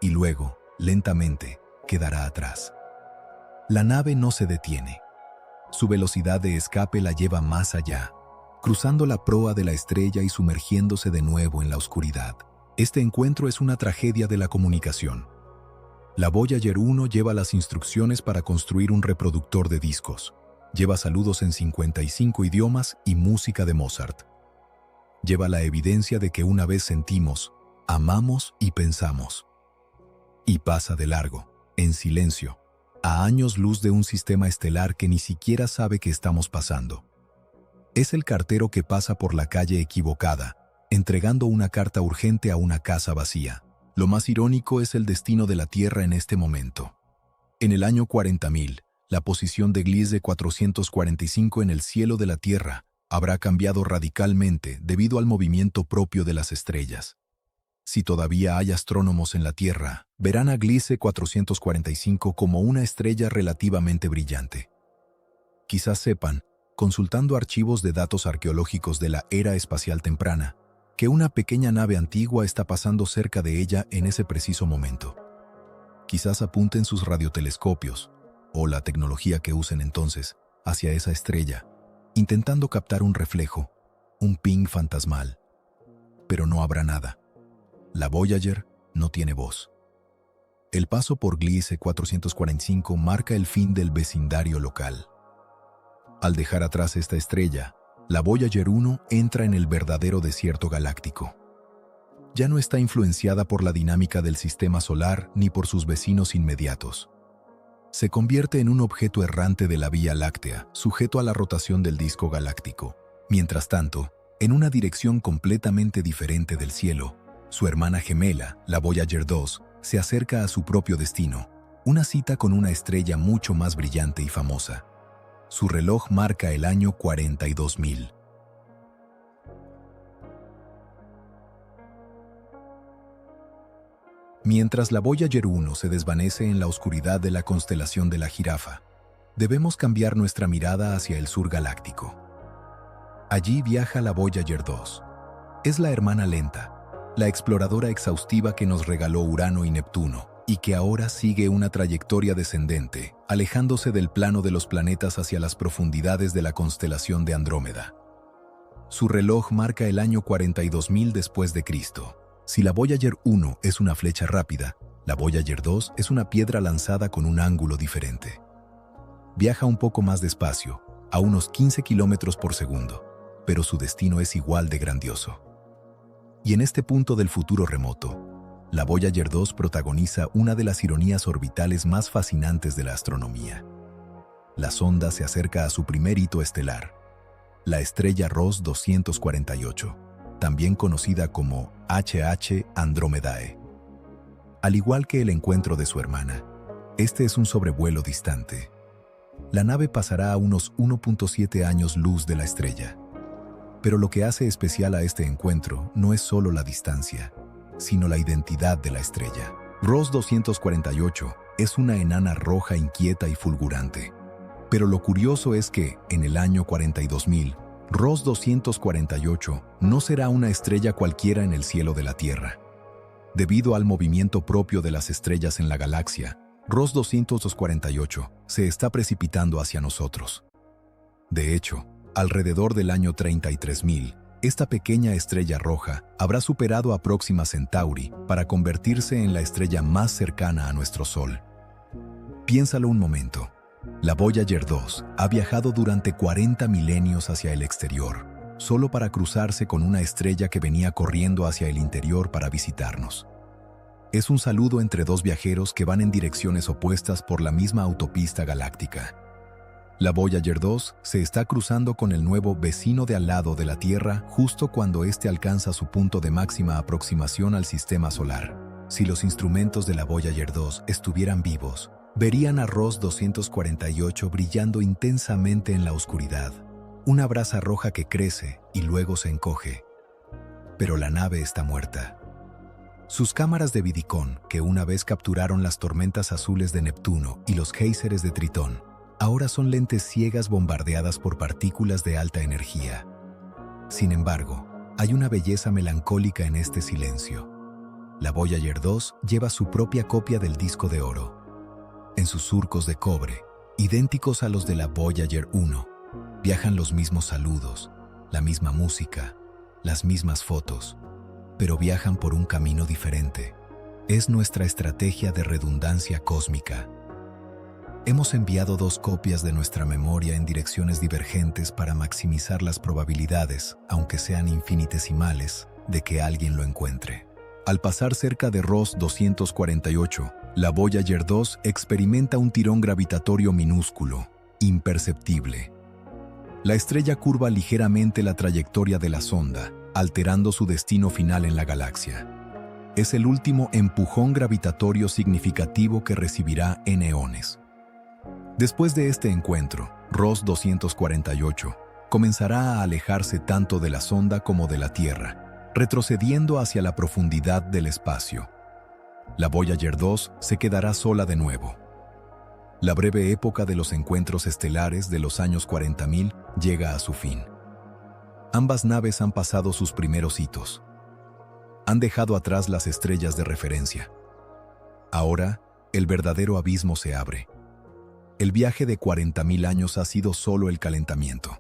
Y luego, lentamente, quedará atrás. La nave no se detiene. Su velocidad de escape la lleva más allá, cruzando la proa de la estrella y sumergiéndose de nuevo en la oscuridad. Este encuentro es una tragedia de la comunicación. La Voyager 1 lleva las instrucciones para construir un reproductor de discos. Lleva saludos en 55 idiomas y música de Mozart. Lleva la evidencia de que una vez sentimos, amamos y pensamos. Y pasa de largo, en silencio, a años luz de un sistema estelar que ni siquiera sabe que estamos pasando. Es el cartero que pasa por la calle equivocada, entregando una carta urgente a una casa vacía. Lo más irónico es el destino de la Tierra en este momento. En el año 40.000, la posición de Gliese 445 en el cielo de la Tierra habrá cambiado radicalmente debido al movimiento propio de las estrellas. Si todavía hay astrónomos en la Tierra, verán a Gliese 445 como una estrella relativamente brillante. Quizás sepan, consultando archivos de datos arqueológicos de la era espacial temprana, que una pequeña nave antigua está pasando cerca de ella en ese preciso momento. Quizás apunten sus radiotelescopios, o la tecnología que usen entonces, hacia esa estrella, intentando captar un reflejo, un ping fantasmal. Pero no habrá nada. La Voyager no tiene voz. El paso por Gliese 445 marca el fin del vecindario local. Al dejar atrás esta estrella, la Voyager 1 entra en el verdadero desierto galáctico. Ya no está influenciada por la dinámica del sistema solar ni por sus vecinos inmediatos. Se convierte en un objeto errante de la Vía Láctea, sujeto a la rotación del disco galáctico. Mientras tanto, en una dirección completamente diferente del cielo, su hermana gemela, la Voyager 2, se acerca a su propio destino, una cita con una estrella mucho más brillante y famosa. Su reloj marca el año 42.000. Mientras la Voyager 1 se desvanece en la oscuridad de la constelación de la Jirafa, debemos cambiar nuestra mirada hacia el sur galáctico. Allí viaja la Voyager 2. Es la hermana lenta, la exploradora exhaustiva que nos regaló Urano y Neptuno, y que ahora sigue una trayectoria descendente, alejándose del plano de los planetas hacia las profundidades de la constelación de Andrómeda. Su reloj marca el año 42.000 después de Cristo. Si la Voyager 1 es una flecha rápida, la Voyager 2 es una piedra lanzada con un ángulo diferente. Viaja un poco más despacio, a unos 15 kilómetros por segundo, pero su destino es igual de grandioso. Y en este punto del futuro remoto, la Voyager 2 protagoniza una de las ironías orbitales más fascinantes de la astronomía. La sonda se acerca a su primer hito estelar, la estrella Ross 248, también conocida como HH Andromedae. Al igual que el encuentro de su hermana, este es un sobrevuelo distante. La nave pasará a unos 1.7 años luz de la estrella. Pero lo que hace especial a este encuentro no es solo la distancia, sino la identidad de la estrella. Ross 248 es una enana roja inquieta y fulgurante. Pero lo curioso es que, en el año 42.000, Ross 248 no será una estrella cualquiera en el cielo de la Tierra. Debido al movimiento propio de las estrellas en la galaxia, Ross 248 se está precipitando hacia nosotros. De hecho, alrededor del año 33.000, esta pequeña estrella roja habrá superado a Próxima Centauri para convertirse en la estrella más cercana a nuestro Sol. Piénsalo un momento. La Voyager 2 ha viajado durante 40 milenios hacia el exterior, solo para cruzarse con una estrella que venía corriendo hacia el interior para visitarnos. Es un saludo entre dos viajeros que van en direcciones opuestas por la misma autopista galáctica. La Voyager 2 se está cruzando con el nuevo vecino de al lado de la Tierra justo cuando éste alcanza su punto de máxima aproximación al sistema solar. Si los instrumentos de la Voyager 2 estuvieran vivos, verían a Ross 248 brillando intensamente en la oscuridad, una brasa roja que crece y luego se encoge. Pero la nave está muerta. Sus cámaras de Vidicón, que una vez capturaron las tormentas azules de Neptuno y los géiseres de Tritón, ahora son lentes ciegas bombardeadas por partículas de alta energía. Sin embargo, hay una belleza melancólica en este silencio. La Voyager 2 lleva su propia copia del disco de oro. En sus surcos de cobre, idénticos a los de la Voyager 1, viajan los mismos saludos, la misma música, las mismas fotos, pero viajan por un camino diferente. Es nuestra estrategia de redundancia cósmica. Hemos enviado dos copias de nuestra memoria en direcciones divergentes para maximizar las probabilidades, aunque sean infinitesimales, de que alguien lo encuentre. Al pasar cerca de Ross 248, la Voyager 2 experimenta un tirón gravitatorio minúsculo, imperceptible. La estrella curva ligeramente la trayectoria de la sonda, alterando su destino final en la galaxia. Es el último empujón gravitatorio significativo que recibirá en eones. Después de este encuentro, Ross 248 comenzará a alejarse tanto de la sonda como de la Tierra, retrocediendo hacia la profundidad del espacio. La Voyager 2 se quedará sola de nuevo. La breve época de los encuentros estelares de los años 40.000 llega a su fin. Ambas naves han pasado sus primeros hitos. Han dejado atrás las estrellas de referencia. Ahora, el verdadero abismo se abre. El viaje de 40.000 años ha sido solo el calentamiento.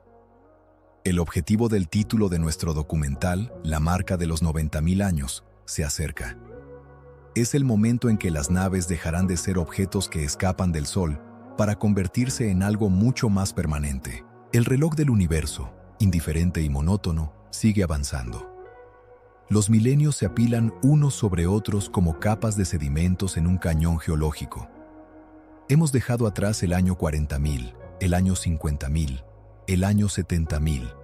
El objetivo del título de nuestro documental, la marca de los 90.000 años, se acerca. Es el momento en que las naves dejarán de ser objetos que escapan del Sol para convertirse en algo mucho más permanente. El reloj del universo, indiferente y monótono, sigue avanzando. Los milenios se apilan unos sobre otros como capas de sedimentos en un cañón geológico. Hemos dejado atrás el año 40.000, el año 50.000, el año 70.000.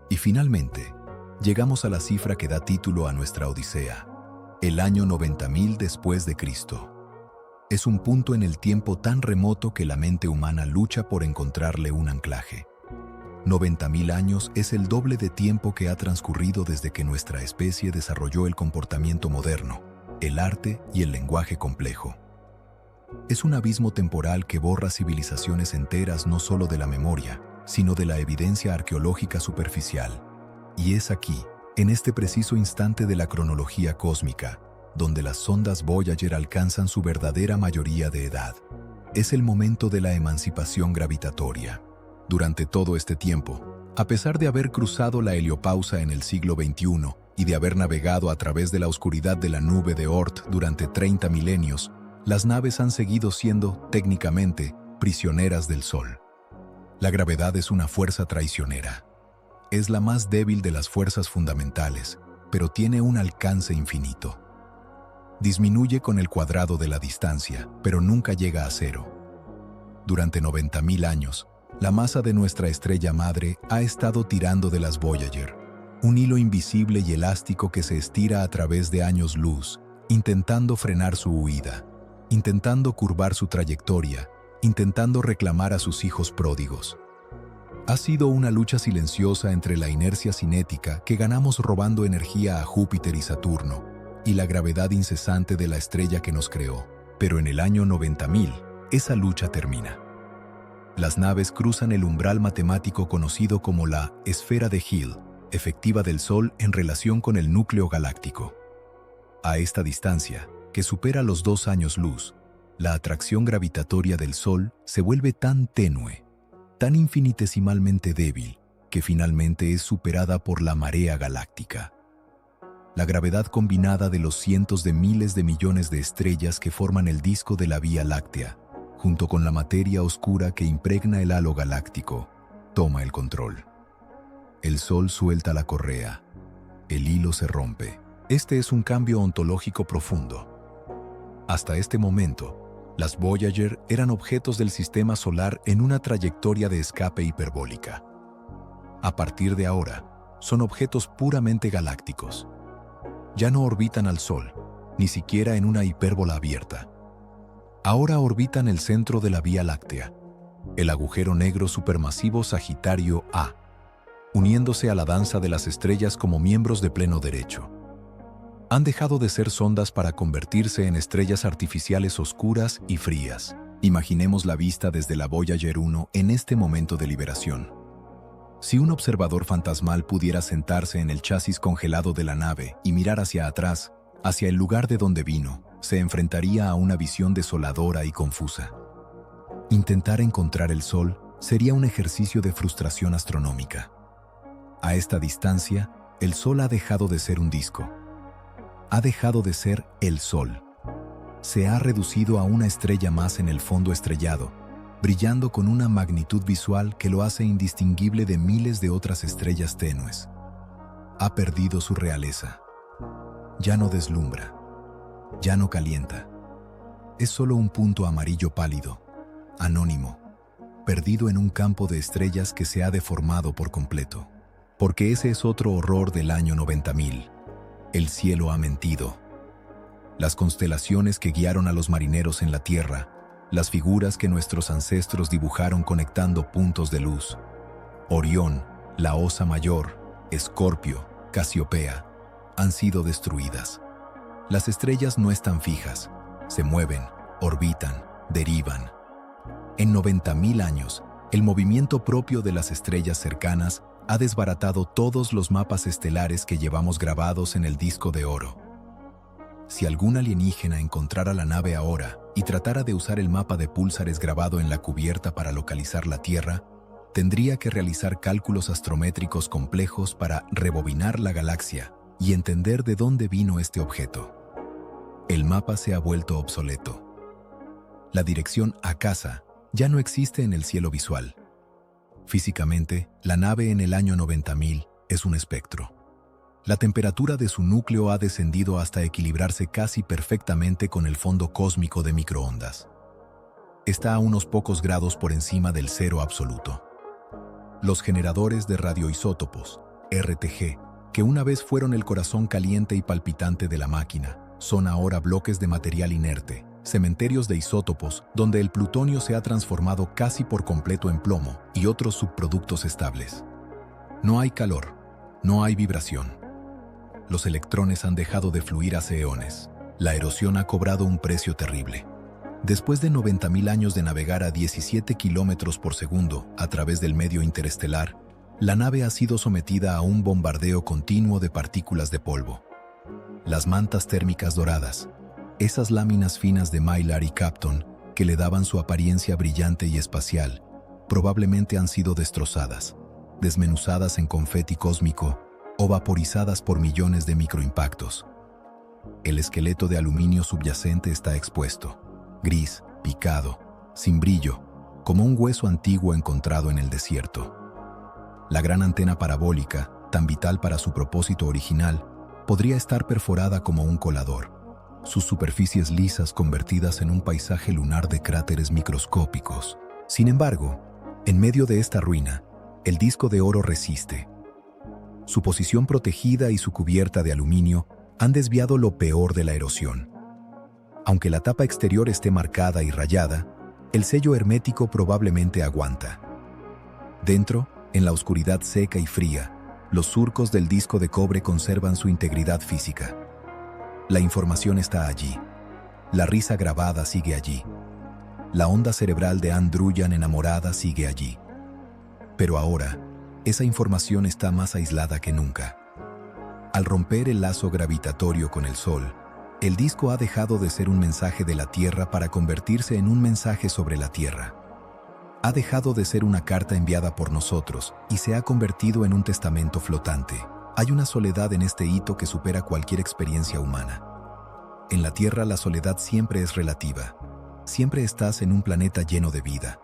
Y finalmente, llegamos a la cifra que da título a nuestra odisea, el año 90.000 después de Cristo. Es un punto en el tiempo tan remoto que la mente humana lucha por encontrarle un anclaje. 90.000 años es el doble de tiempo que ha transcurrido desde que nuestra especie desarrolló el comportamiento moderno, el arte y el lenguaje complejo. Es un abismo temporal que borra civilizaciones enteras no solo de la memoria, sino de la evidencia arqueológica superficial. Y es aquí, en este preciso instante de la cronología cósmica, donde las sondas Voyager alcanzan su verdadera mayoría de edad. Es el momento de la emancipación gravitatoria. Durante todo este tiempo, a pesar de haber cruzado la heliopausa en el siglo XXI y de haber navegado a través de la oscuridad de la nube de Oort durante 30 milenios, las naves han seguido siendo, técnicamente, prisioneras del Sol. La gravedad es una fuerza traicionera. Es la más débil de las fuerzas fundamentales, pero tiene un alcance infinito. Disminuye con el cuadrado de la distancia, pero nunca llega a cero. Durante 90.000 años, la masa de nuestra estrella madre ha estado tirando de las Voyager, un hilo invisible y elástico que se estira a través de años luz, intentando frenar su huida, intentando curvar su trayectoria, intentando reclamar a sus hijos pródigos. Ha sido una lucha silenciosa entre la inercia cinética que ganamos robando energía a Júpiter y Saturno, y la gravedad incesante de la estrella que nos creó. Pero en el año 90.000, esa lucha termina. Las naves cruzan el umbral matemático conocido como la esfera de Hill, efectiva del Sol en relación con el núcleo galáctico. A esta distancia, que supera los 2 años luz, la atracción gravitatoria del Sol se vuelve tan tenue, tan infinitesimalmente débil, que finalmente es superada por la marea galáctica. La gravedad combinada de los cientos de miles de millones de estrellas que forman el disco de la Vía Láctea, junto con la materia oscura que impregna el halo galáctico, toma el control. El Sol suelta la correa. El hilo se rompe. Este es un cambio ontológico profundo. Hasta este momento, las Voyager eran objetos del sistema solar en una trayectoria de escape hiperbólica. A partir de ahora, son objetos puramente galácticos. Ya no orbitan al Sol, ni siquiera en una hipérbola abierta. Ahora orbitan el centro de la Vía Láctea, el agujero negro supermasivo Sagitario A, uniéndose a la danza de las estrellas como miembros de pleno derecho. Han dejado de ser sondas para convertirse en estrellas artificiales oscuras y frías. Imaginemos la vista desde la Voyager 1 en este momento de liberación. Si un observador fantasmal pudiera sentarse en el chasis congelado de la nave y mirar hacia atrás, hacia el lugar de donde vino, se enfrentaría a una visión desoladora y confusa. Intentar encontrar el Sol sería un ejercicio de frustración astronómica. A esta distancia, el Sol ha dejado de ser un disco. Ha dejado de ser el Sol. Se ha reducido a una estrella más en el fondo estrellado, brillando con una magnitud visual que lo hace indistinguible de miles de otras estrellas tenues. Ha perdido su realeza. Ya no deslumbra. Ya no calienta. Es solo un punto amarillo pálido, anónimo, perdido en un campo de estrellas que se ha deformado por completo. Porque ese es otro horror del año 90.000. El cielo ha mentido. Las constelaciones que guiaron a los marineros en la Tierra las figuras que nuestros ancestros dibujaron conectando puntos de luz. Orión, la Osa Mayor, Escorpio, Casiopea, han sido destruidas. Las estrellas no están fijas, se mueven, orbitan, derivan. En 90.000 años, el movimiento propio de las estrellas cercanas ha desbaratado todos los mapas estelares que llevamos grabados en el disco de oro. Si algún alienígena encontrara la nave ahora y tratara de usar el mapa de púlsares grabado en la cubierta para localizar la Tierra, tendría que realizar cálculos astrométricos complejos para rebobinar la galaxia y entender de dónde vino este objeto. El mapa se ha vuelto obsoleto. La dirección a casa ya no existe en el cielo visual. Físicamente, la nave en el año 90.000 es un espectro. La temperatura de su núcleo ha descendido hasta equilibrarse casi perfectamente con el fondo cósmico de microondas. Está a unos pocos grados por encima del cero absoluto. Los generadores de radioisótopos, RTG, que una vez fueron el corazón caliente y palpitante de la máquina, son ahora bloques de material inerte, cementerios de isótopos donde el plutonio se ha transformado casi por completo en plomo y otros subproductos estables. No hay calor, no hay vibración. Los electrones han dejado de fluir hace eones. La erosión ha cobrado un precio terrible. Después de 90.000 años de navegar a 17 kilómetros por segundo a través del medio interestelar, la nave ha sido sometida a un bombardeo continuo de partículas de polvo. Las mantas térmicas doradas, esas láminas finas de Mylar y Kapton que le daban su apariencia brillante y espacial, probablemente han sido destrozadas, desmenuzadas en confeti cósmico o vaporizadas por millones de microimpactos. El esqueleto de aluminio subyacente está expuesto, gris, picado, sin brillo, como un hueso antiguo encontrado en el desierto. La gran antena parabólica, tan vital para su propósito original, podría estar perforada como un colador, sus superficies lisas convertidas en un paisaje lunar de cráteres microscópicos. Sin embargo, en medio de esta ruina, el disco de oro resiste. Su posición protegida y su cubierta de aluminio han desviado lo peor de la erosión. Aunque la tapa exterior esté marcada y rayada, el sello hermético probablemente aguanta. Dentro, en la oscuridad seca y fría, los surcos del disco de cobre conservan su integridad física. La información está allí. La risa grabada sigue allí. La onda cerebral de Andruyan enamorada sigue allí. Pero ahora, esa información está más aislada que nunca. Al romper el lazo gravitatorio con el Sol, el disco ha dejado de ser un mensaje de la Tierra para convertirse en un mensaje sobre la Tierra. Ha dejado de ser una carta enviada por nosotros y se ha convertido en un testamento flotante. Hay una soledad en este hito que supera cualquier experiencia humana. En la Tierra la soledad siempre es relativa. Siempre estás en un planeta lleno de vida.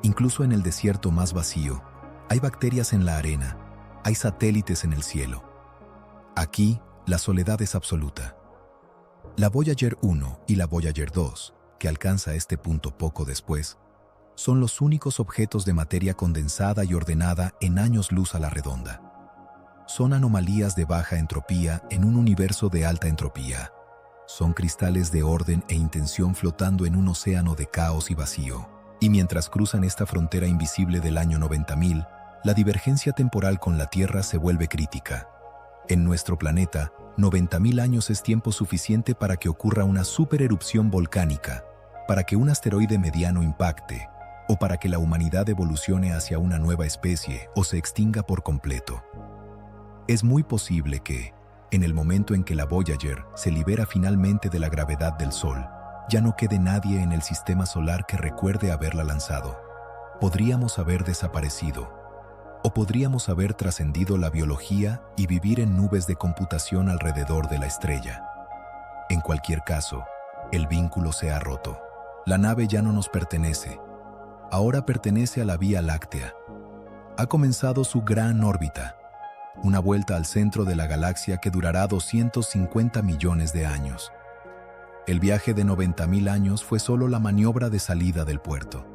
Incluso en el desierto más vacío, hay bacterias en la arena, hay satélites en el cielo. Aquí, la soledad es absoluta. La Voyager 1 y la Voyager 2, que alcanza este punto poco después, son los únicos objetos de materia condensada y ordenada en años luz a la redonda. Son anomalías de baja entropía en un universo de alta entropía. Son cristales de orden e intención flotando en un océano de caos y vacío. Y mientras cruzan esta frontera invisible del año 90.000, la divergencia temporal con la Tierra se vuelve crítica. En nuestro planeta, 90.000 años es tiempo suficiente para que ocurra una supererupción volcánica, para que un asteroide mediano impacte, o para que la humanidad evolucione hacia una nueva especie o se extinga por completo. Es muy posible que, en el momento en que la Voyager se libera finalmente de la gravedad del Sol, ya no quede nadie en el sistema solar que recuerde haberla lanzado. Podríamos haber desaparecido, o podríamos haber trascendido la biología y vivir en nubes de computación alrededor de la estrella. En cualquier caso, el vínculo se ha roto. La nave ya no nos pertenece. Ahora pertenece a la Vía Láctea. Ha comenzado su gran órbita, una vuelta al centro de la galaxia que durará 250 millones de años. El viaje de 90.000 años fue solo la maniobra de salida del puerto.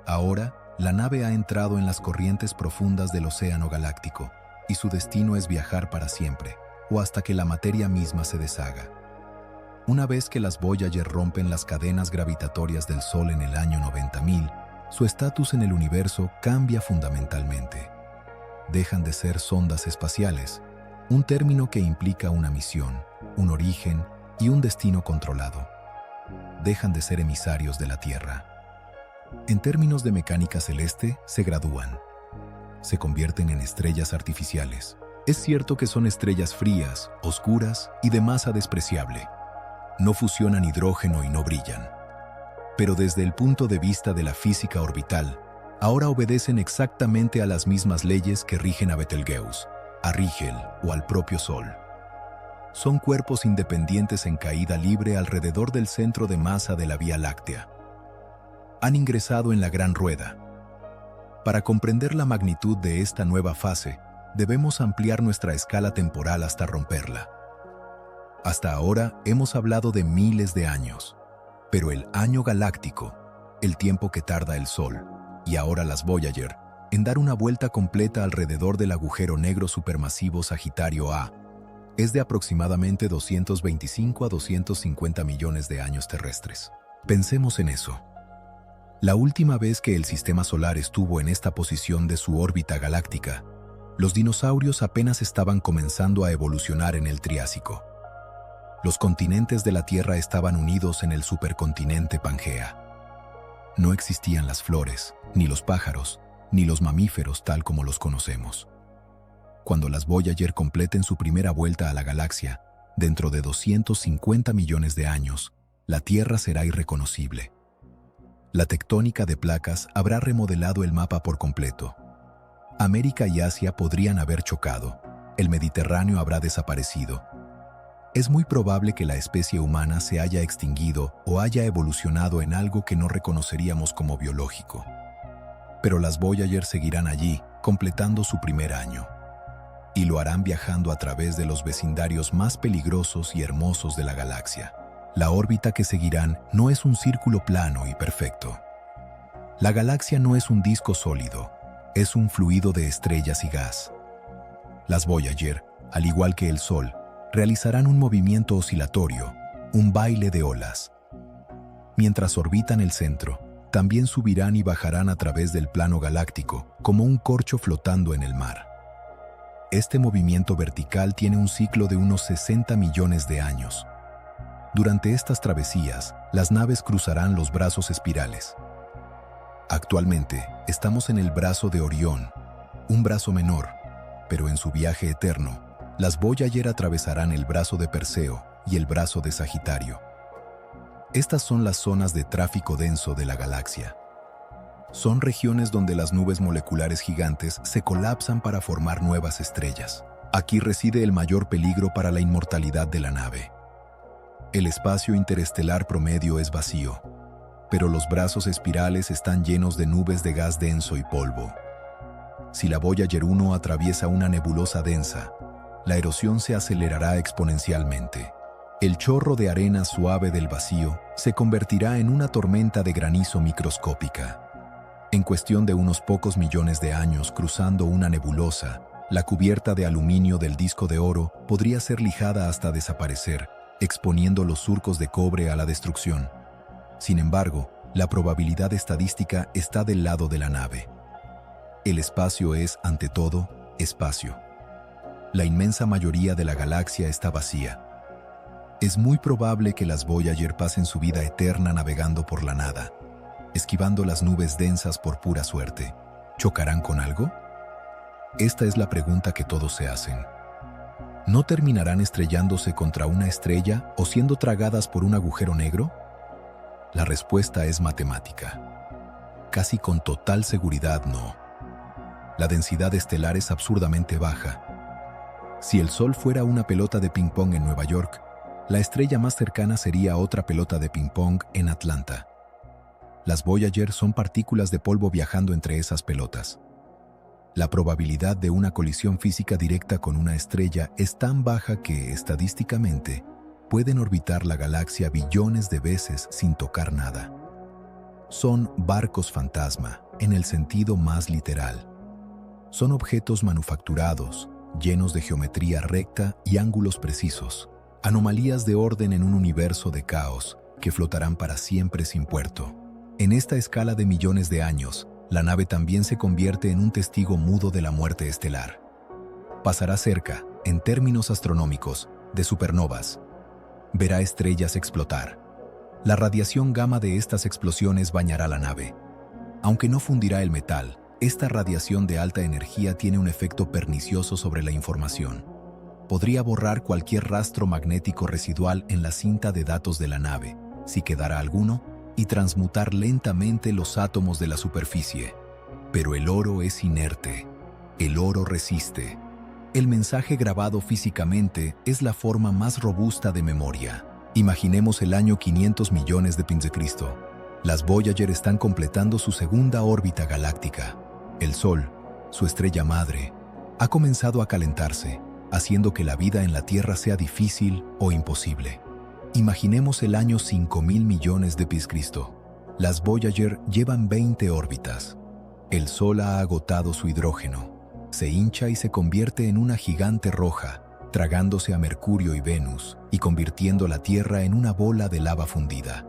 Ahora, la nave ha entrado en las corrientes profundas del océano galáctico, y su destino es viajar para siempre, o hasta que la materia misma se deshaga. Una vez que las Voyager rompen las cadenas gravitatorias del Sol en el año 90.000, su estatus en el universo cambia fundamentalmente. Dejan de ser sondas espaciales, un término que implica una misión, un origen y un destino controlado. Dejan de ser emisarios de la Tierra. En términos de mecánica celeste, se gradúan. Se convierten en estrellas artificiales. Es cierto que son estrellas frías, oscuras y de masa despreciable. No fusionan hidrógeno y no brillan. Pero desde el punto de vista de la física orbital, ahora obedecen exactamente a las mismas leyes que rigen a Betelgeuse, a Rigel o al propio Sol. Son cuerpos independientes en caída libre alrededor del centro de masa de la Vía Láctea. Han ingresado en la Gran Rueda. Para comprender la magnitud de esta nueva fase, debemos ampliar nuestra escala temporal hasta romperla. Hasta ahora hemos hablado de miles de años, pero el año galáctico, el tiempo que tarda el Sol, y ahora las Voyager, en dar una vuelta completa alrededor del agujero negro supermasivo Sagitario A, es de aproximadamente 225 a 250 millones de años terrestres. Pensemos en eso. La última vez que el sistema solar estuvo en esta posición de su órbita galáctica, los dinosaurios apenas estaban comenzando a evolucionar en el Triásico. Los continentes de la Tierra estaban unidos en el supercontinente Pangea. No existían las flores, ni los pájaros, ni los mamíferos tal como los conocemos. Cuando las Voyager completen su primera vuelta a la galaxia, dentro de 250 millones de años, la Tierra será irreconocible. La tectónica de placas habrá remodelado el mapa por completo. América y Asia podrían haber chocado, el Mediterráneo habrá desaparecido. Es muy probable que la especie humana se haya extinguido o haya evolucionado en algo que no reconoceríamos como biológico. Pero las Voyager seguirán allí, completando su primer año. Y lo harán viajando a través de los vecindarios más peligrosos y hermosos de la galaxia. La órbita que seguirán no es un círculo plano y perfecto. La galaxia no es un disco sólido, es un fluido de estrellas y gas. Las Voyager, al igual que el Sol, realizarán un movimiento oscilatorio, un baile de olas. Mientras orbitan el centro, también subirán y bajarán a través del plano galáctico, como un corcho flotando en el mar. Este movimiento vertical tiene un ciclo de unos 60 millones de años. Durante estas travesías, las naves cruzarán los brazos espirales. Actualmente, estamos en el brazo de Orión, un brazo menor, pero en su viaje eterno, las Voyager atravesarán el brazo de Perseo y el brazo de Sagitario. Estas son las zonas de tráfico denso de la galaxia. Son regiones donde las nubes moleculares gigantes se colapsan para formar nuevas estrellas. Aquí reside el mayor peligro para la inmortalidad de la nave. El espacio interestelar promedio es vacío, pero los brazos espirales están llenos de nubes de gas denso y polvo. Si la Voyager 1 atraviesa una nebulosa densa, la erosión se acelerará exponencialmente. El chorro de arena suave del vacío se convertirá en una tormenta de granizo microscópica. En cuestión de unos pocos millones de años cruzando una nebulosa, la cubierta de aluminio del disco de oro podría ser lijada hasta desaparecer, exponiendo los surcos de cobre a la destrucción. Sin embargo, la probabilidad estadística está del lado de la nave. El espacio es, ante todo, espacio. La inmensa mayoría de la galaxia está vacía. Es muy probable que las Voyager pasen su vida eterna navegando por la nada, esquivando las nubes densas por pura suerte. ¿Chocarán con algo? Esta es la pregunta que todos se hacen. ¿No terminarán estrellándose contra una estrella o siendo tragadas por un agujero negro? La respuesta es matemática. Casi con total seguridad no. La densidad estelar es absurdamente baja. Si el Sol fuera una pelota de ping-pong en Nueva York, la estrella más cercana sería otra pelota de ping-pong en Atlanta. Las Voyager son partículas de polvo viajando entre esas pelotas. La probabilidad de una colisión física directa con una estrella es tan baja que, estadísticamente, pueden orbitar la galaxia billones de veces sin tocar nada. Son barcos fantasma, en el sentido más literal. Son objetos manufacturados, llenos de geometría recta y ángulos precisos, anomalías de orden en un universo de caos que flotarán para siempre sin puerto. En esta escala de millones de años, la nave también se convierte en un testigo mudo de la muerte estelar. Pasará cerca, en términos astronómicos, de supernovas. Verá estrellas explotar. La radiación gamma de estas explosiones bañará la nave. Aunque no fundirá el metal, esta radiación de alta energía tiene un efecto pernicioso sobre la información. Podría borrar cualquier rastro magnético residual en la cinta de datos de la nave, si quedara alguno, y transmutar lentamente los átomos de la superficie. Pero el oro es inerte. El oro resiste. El mensaje grabado físicamente es la forma más robusta de memoria. Imaginemos el año 500 millones de Cristo. Las Voyager están completando su segunda órbita galáctica. El Sol, su estrella madre, ha comenzado a calentarse, haciendo que la vida en la Tierra sea difícil o imposible. Imaginemos el año 5.000 millones de Cristo. Las Voyager llevan 20 órbitas. El Sol ha agotado su hidrógeno. Se hincha y se convierte en una gigante roja, tragándose a Mercurio y Venus y convirtiendo la Tierra en una bola de lava fundida.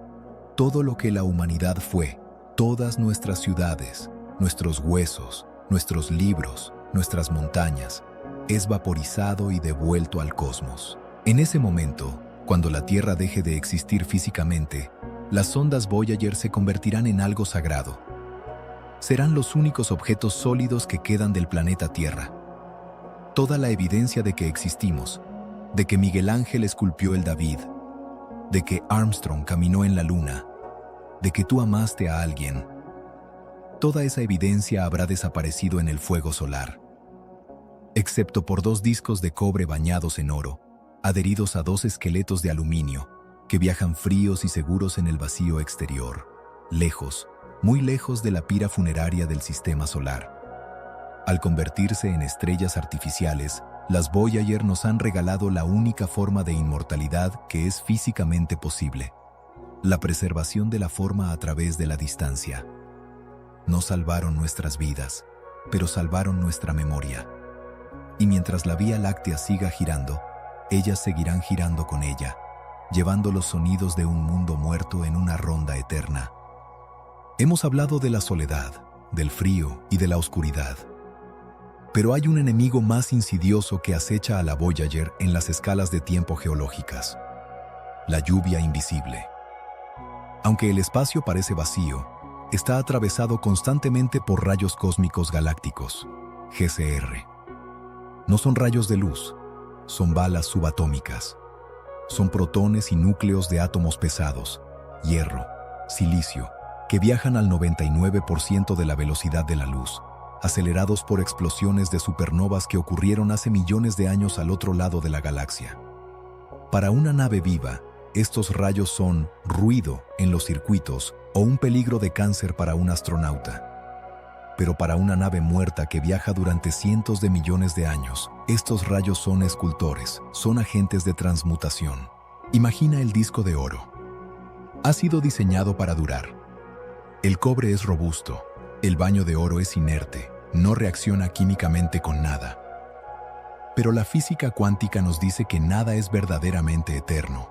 Todo lo que la humanidad fue, todas nuestras ciudades, nuestros huesos, nuestros libros, nuestras montañas, es vaporizado y devuelto al cosmos. En ese momento, cuando la Tierra deje de existir físicamente, las sondas Voyager se convertirán en algo sagrado. Serán los únicos objetos sólidos que quedan del planeta Tierra. Toda la evidencia de que existimos, de que Miguel Ángel esculpió el David, de que Armstrong caminó en la Luna, de que tú amaste a alguien, toda esa evidencia habrá desaparecido en el fuego solar, excepto por 2 discos de cobre bañados en oro, adheridos a 2 esqueletos de aluminio, que viajan fríos y seguros en el vacío exterior, lejos, muy lejos de la pira funeraria del sistema solar. Al convertirse en estrellas artificiales, las Voyager nos han regalado la única forma de inmortalidad que es físicamente posible: la preservación de la forma a través de la distancia. No salvaron nuestras vidas, pero salvaron nuestra memoria. Y mientras la Vía Láctea siga girando, ellas seguirán girando con ella, llevando los sonidos de un mundo muerto en una ronda eterna. Hemos hablado de la soledad, del frío y de la oscuridad. Pero hay un enemigo más insidioso que acecha a la Voyager en las escalas de tiempo geológicas: la lluvia invisible. Aunque el espacio parece vacío, está atravesado constantemente por rayos cósmicos galácticos, GCR. No son rayos de luz, son balas subatómicas. Son protones y núcleos de átomos pesados, hierro, silicio, que viajan al 99% de la velocidad de la luz, acelerados por explosiones de supernovas que ocurrieron hace millones de años al otro lado de la galaxia. Para una nave viva, estos rayos son ruido en los circuitos o un peligro de cáncer para un astronauta. Pero para una nave muerta que viaja durante cientos de millones de años, estos rayos son escultores, son agentes de transmutación. Imagina el disco de oro. Ha sido diseñado para durar. El cobre es robusto, el baño de oro es inerte, no reacciona químicamente con nada. Pero la física cuántica nos dice que nada es verdaderamente eterno.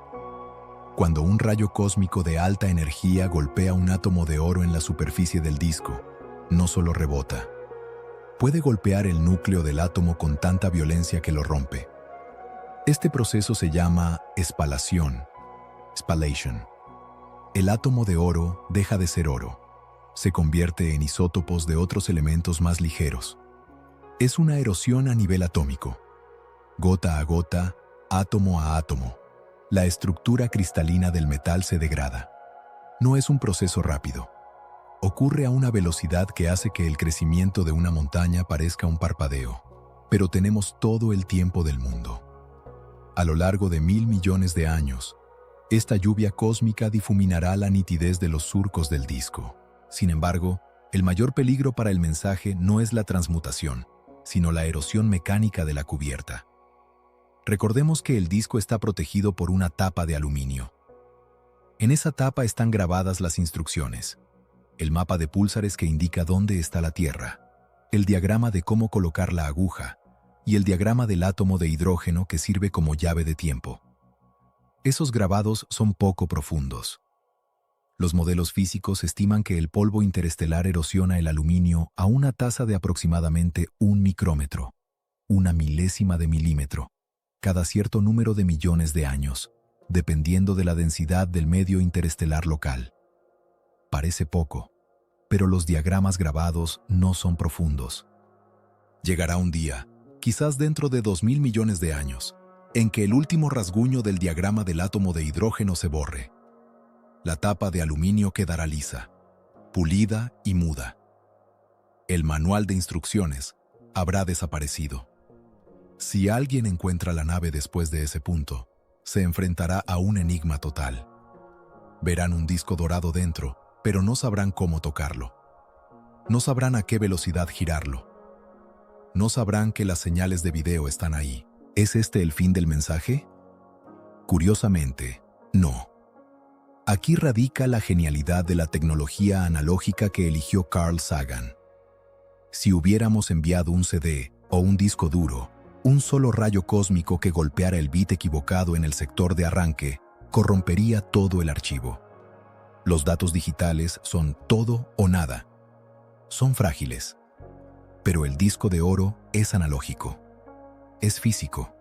Cuando un rayo cósmico de alta energía golpea un átomo de oro en la superficie del disco, no solo rebota, puede golpear el núcleo del átomo con tanta violencia que lo rompe. Este proceso se llama espalación, spallation. El átomo de oro deja de ser oro. Se convierte en isótopos de otros elementos más ligeros. Es una erosión a nivel atómico. Gota a gota, átomo a átomo, la estructura cristalina del metal se degrada. No es un proceso rápido. Ocurre a una velocidad que hace que el crecimiento de una montaña parezca un parpadeo. Pero tenemos todo el tiempo del mundo. A lo largo de 1.000 millones de años, esta lluvia cósmica difuminará la nitidez de los surcos del disco. Sin embargo, el mayor peligro para el mensaje no es la transmutación, sino la erosión mecánica de la cubierta. Recordemos que el disco está protegido por una tapa de aluminio. En esa tapa están grabadas las instrucciones: el mapa de púlsares que indica dónde está la Tierra, el diagrama de cómo colocar la aguja y el diagrama del átomo de hidrógeno que sirve como llave de tiempo. Esos grabados son poco profundos. Los modelos físicos estiman que el polvo interestelar erosiona el aluminio a una tasa de aproximadamente 1 micrómetro, una milésima de milímetro, cada cierto número de millones de años, dependiendo de la densidad del medio interestelar local. Parece poco, pero los diagramas grabados no son profundos. Llegará un día, quizás dentro de 2000 millones de años, en que el último rasguño del diagrama del átomo de hidrógeno se borre. La tapa de aluminio quedará lisa, pulida y muda. El manual de instrucciones habrá desaparecido. Si alguien encuentra la nave después de ese punto, se enfrentará a un enigma total. Verán un disco dorado dentro, pero no sabrán cómo tocarlo. No sabrán a qué velocidad girarlo. No sabrán que las señales de video están ahí. ¿Es este el fin del mensaje? Curiosamente, no. Aquí radica la genialidad de la tecnología analógica que eligió Carl Sagan. Si hubiéramos enviado un CD o un disco duro, un solo rayo cósmico que golpeara el bit equivocado en el sector de arranque corrompería todo el archivo. Los datos digitales son todo o nada. Son frágiles. Pero el disco de oro es analógico. Es físico.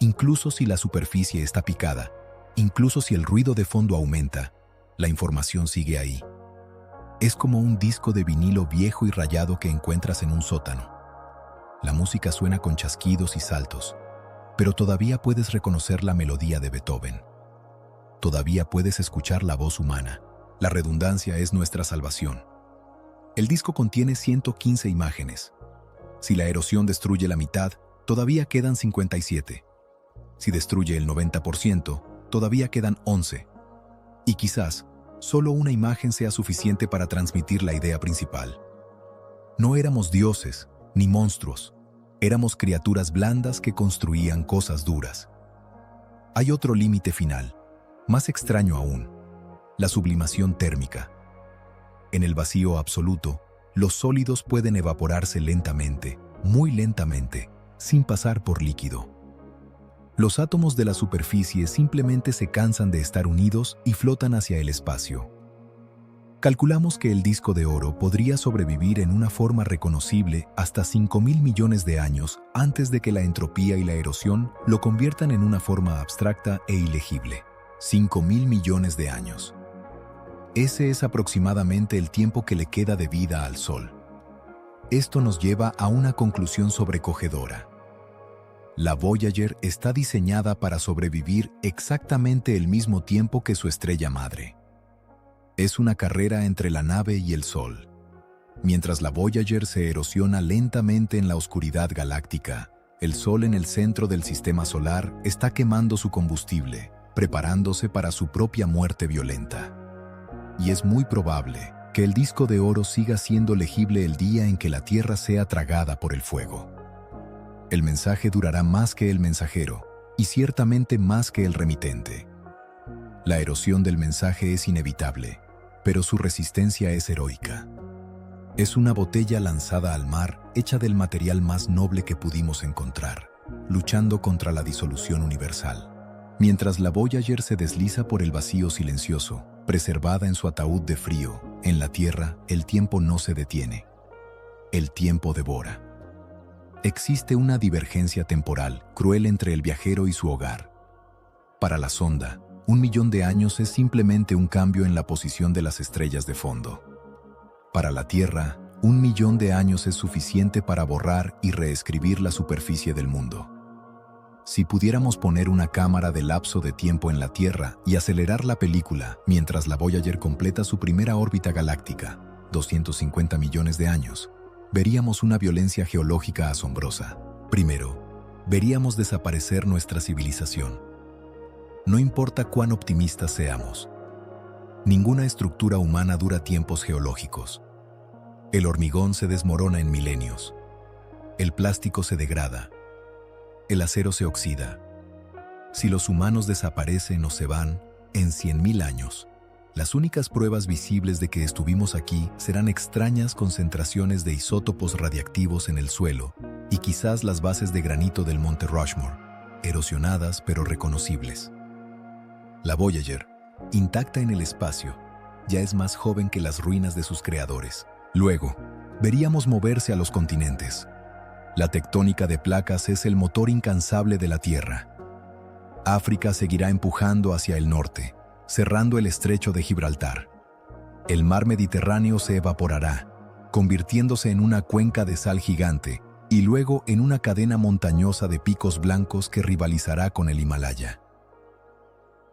Incluso si la superficie está picada, incluso si el ruido de fondo aumenta, la información sigue ahí. Es como un disco de vinilo viejo y rayado que encuentras en un sótano. La música suena con chasquidos y saltos, pero todavía puedes reconocer la melodía de Beethoven. Todavía puedes escuchar la voz humana. La redundancia es nuestra salvación. El disco contiene 115 imágenes. Si la erosión destruye la mitad, todavía quedan 57. Si destruye el 90%, todavía quedan 11. Y quizás, solo una imagen sea suficiente para transmitir la idea principal. No éramos dioses, ni monstruos. Éramos criaturas blandas que construían cosas duras. Hay otro límite final, más extraño aún: la sublimación térmica. En el vacío absoluto, los sólidos pueden evaporarse lentamente, muy lentamente, sin pasar por líquido. Los átomos de la superficie simplemente se cansan de estar unidos y flotan hacia el espacio. Calculamos que el disco de oro podría sobrevivir en una forma reconocible hasta 5.000 millones de años antes de que la entropía y la erosión lo conviertan en una forma abstracta e ilegible. 5.000 millones de años. Ese es aproximadamente el tiempo que le queda de vida al Sol. Esto nos lleva a una conclusión sobrecogedora. La Voyager está diseñada para sobrevivir exactamente el mismo tiempo que su estrella madre. Es una carrera entre la nave y el Sol. Mientras la Voyager se erosiona lentamente en la oscuridad galáctica, el Sol en el centro del sistema solar está quemando su combustible, preparándose para su propia muerte violenta. Y es muy probable que el disco de oro siga siendo legible el día en que la Tierra sea tragada por el fuego. El mensaje durará más que el mensajero, y ciertamente más que el remitente. La erosión del mensaje es inevitable, pero su resistencia es heroica. Es una botella lanzada al mar hecha del material más noble que pudimos encontrar, luchando contra la disolución universal. Mientras la Voyager se desliza por el vacío silencioso, preservada en su ataúd de frío, en la Tierra el tiempo no se detiene. El tiempo devora. Existe una divergencia temporal cruel entre el viajero y su hogar. Para la sonda, 1 millón de años es simplemente un cambio en la posición de las estrellas de fondo. Para la Tierra, 1 millón de años es suficiente para borrar y reescribir la superficie del mundo. Si pudiéramos poner una cámara de lapso de tiempo en la Tierra y acelerar la película mientras la Voyager completa su primera órbita galáctica, 250 millones de años, veríamos una violencia geológica asombrosa. Primero, veríamos desaparecer nuestra civilización. No importa cuán optimistas seamos. Ninguna estructura humana dura tiempos geológicos. El hormigón se desmorona en milenios. El plástico se degrada. El acero se oxida. Si los humanos desaparecen o se van, en 100.000 años, las únicas pruebas visibles de que estuvimos aquí serán extrañas concentraciones de isótopos radiactivos en el suelo y quizás las bases de granito del monte Rushmore, erosionadas pero reconocibles. La Voyager, intacta en el espacio, ya es más joven que las ruinas de sus creadores. Luego, veríamos moverse a los continentes. La tectónica de placas es el motor incansable de la Tierra. África seguirá empujando hacia el norte, cerrando el estrecho de Gibraltar. El mar Mediterráneo se evaporará, convirtiéndose en una cuenca de sal gigante y luego en una cadena montañosa de picos blancos que rivalizará con el Himalaya.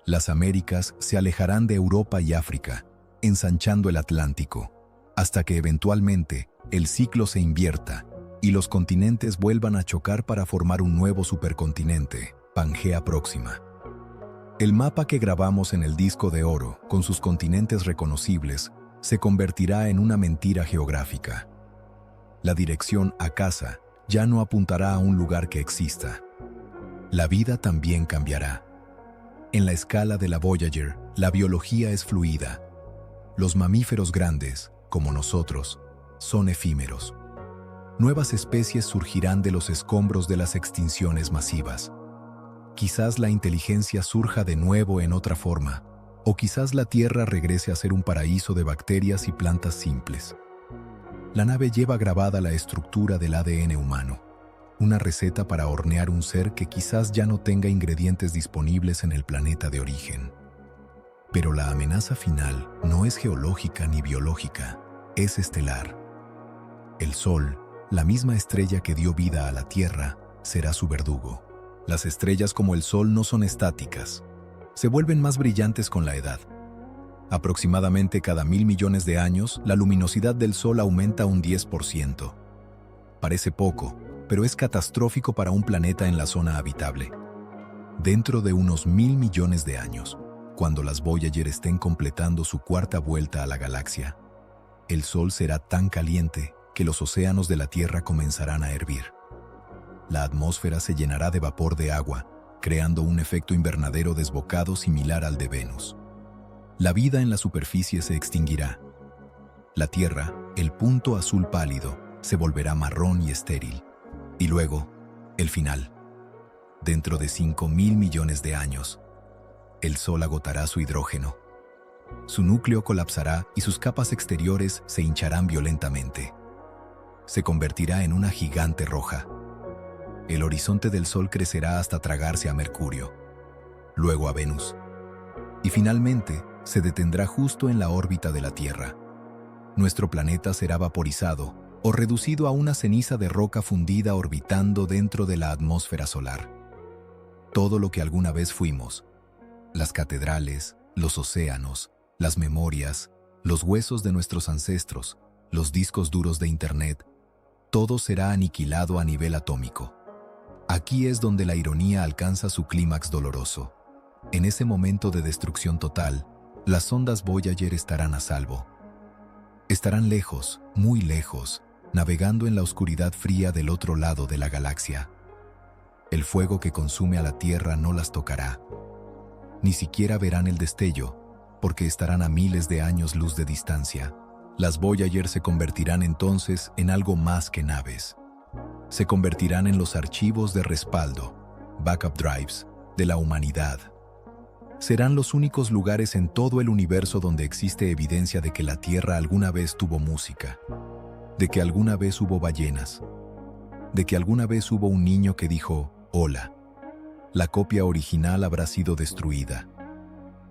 Las Américas se alejarán de Europa y África, ensanchando el Atlántico, hasta que eventualmente el ciclo se invierta y los continentes vuelvan a chocar para formar un nuevo supercontinente, Pangea Próxima. El mapa que grabamos en el disco de oro, con sus continentes reconocibles, se convertirá en una mentira geográfica. La dirección a casa ya no apuntará a un lugar que exista. La vida también cambiará. En la escala de la Voyager, la biología es fluida. Los mamíferos grandes, como nosotros, son efímeros. Nuevas especies surgirán de los escombros de las extinciones masivas. Quizás la inteligencia surja de nuevo en otra forma, o quizás la Tierra regrese a ser un paraíso de bacterias y plantas simples. La nave lleva grabada la estructura del ADN humano, una receta para hornear un ser que quizás ya no tenga ingredientes disponibles en el planeta de origen. Pero la amenaza final no es geológica ni biológica, es estelar. El Sol, la misma estrella que dio vida a la Tierra, será su verdugo. Las estrellas como el Sol no son estáticas. Se vuelven más brillantes con la edad. Aproximadamente cada 1.000 millones de años, la luminosidad del Sol aumenta un 10%. Parece poco, pero es catastrófico para un planeta en la zona habitable. Dentro de unos 1.000 millones de años, cuando las Voyager estén completando su cuarta vuelta a la galaxia, el Sol será tan caliente que los océanos de la Tierra comenzarán a hervir. La atmósfera se llenará de vapor de agua, creando un efecto invernadero desbocado similar al de Venus. La vida en la superficie se extinguirá. La Tierra, el punto azul pálido, se volverá marrón y estéril. Y luego, el final. Dentro de 5.000 millones de años, el Sol agotará su hidrógeno. Su núcleo colapsará y sus capas exteriores se hincharán violentamente. Se convertirá en una gigante roja. El horizonte del Sol crecerá hasta tragarse a Mercurio, luego a Venus, y finalmente se detendrá justo en la órbita de la Tierra. Nuestro planeta será vaporizado o reducido a una ceniza de roca fundida orbitando dentro de la atmósfera solar. Todo lo que alguna vez fuimos, las catedrales, los océanos, las memorias, los huesos de nuestros ancestros, los discos duros de Internet, todo será aniquilado a nivel atómico. Aquí es donde la ironía alcanza su clímax doloroso. En ese momento de destrucción total, las sondas Voyager estarán a salvo. Estarán lejos, muy lejos, navegando en la oscuridad fría del otro lado de la galaxia. El fuego que consume a la Tierra no las tocará. Ni siquiera verán el destello, porque estarán a miles de años luz de distancia. Las Voyager se convertirán entonces en algo más que naves. Se convertirán en los archivos de respaldo, backup drives, de la humanidad. Serán los únicos lugares en todo el universo donde existe evidencia de que la Tierra alguna vez tuvo música, de que alguna vez hubo ballenas, de que alguna vez hubo un niño que dijo, hola. La copia original habrá sido destruida.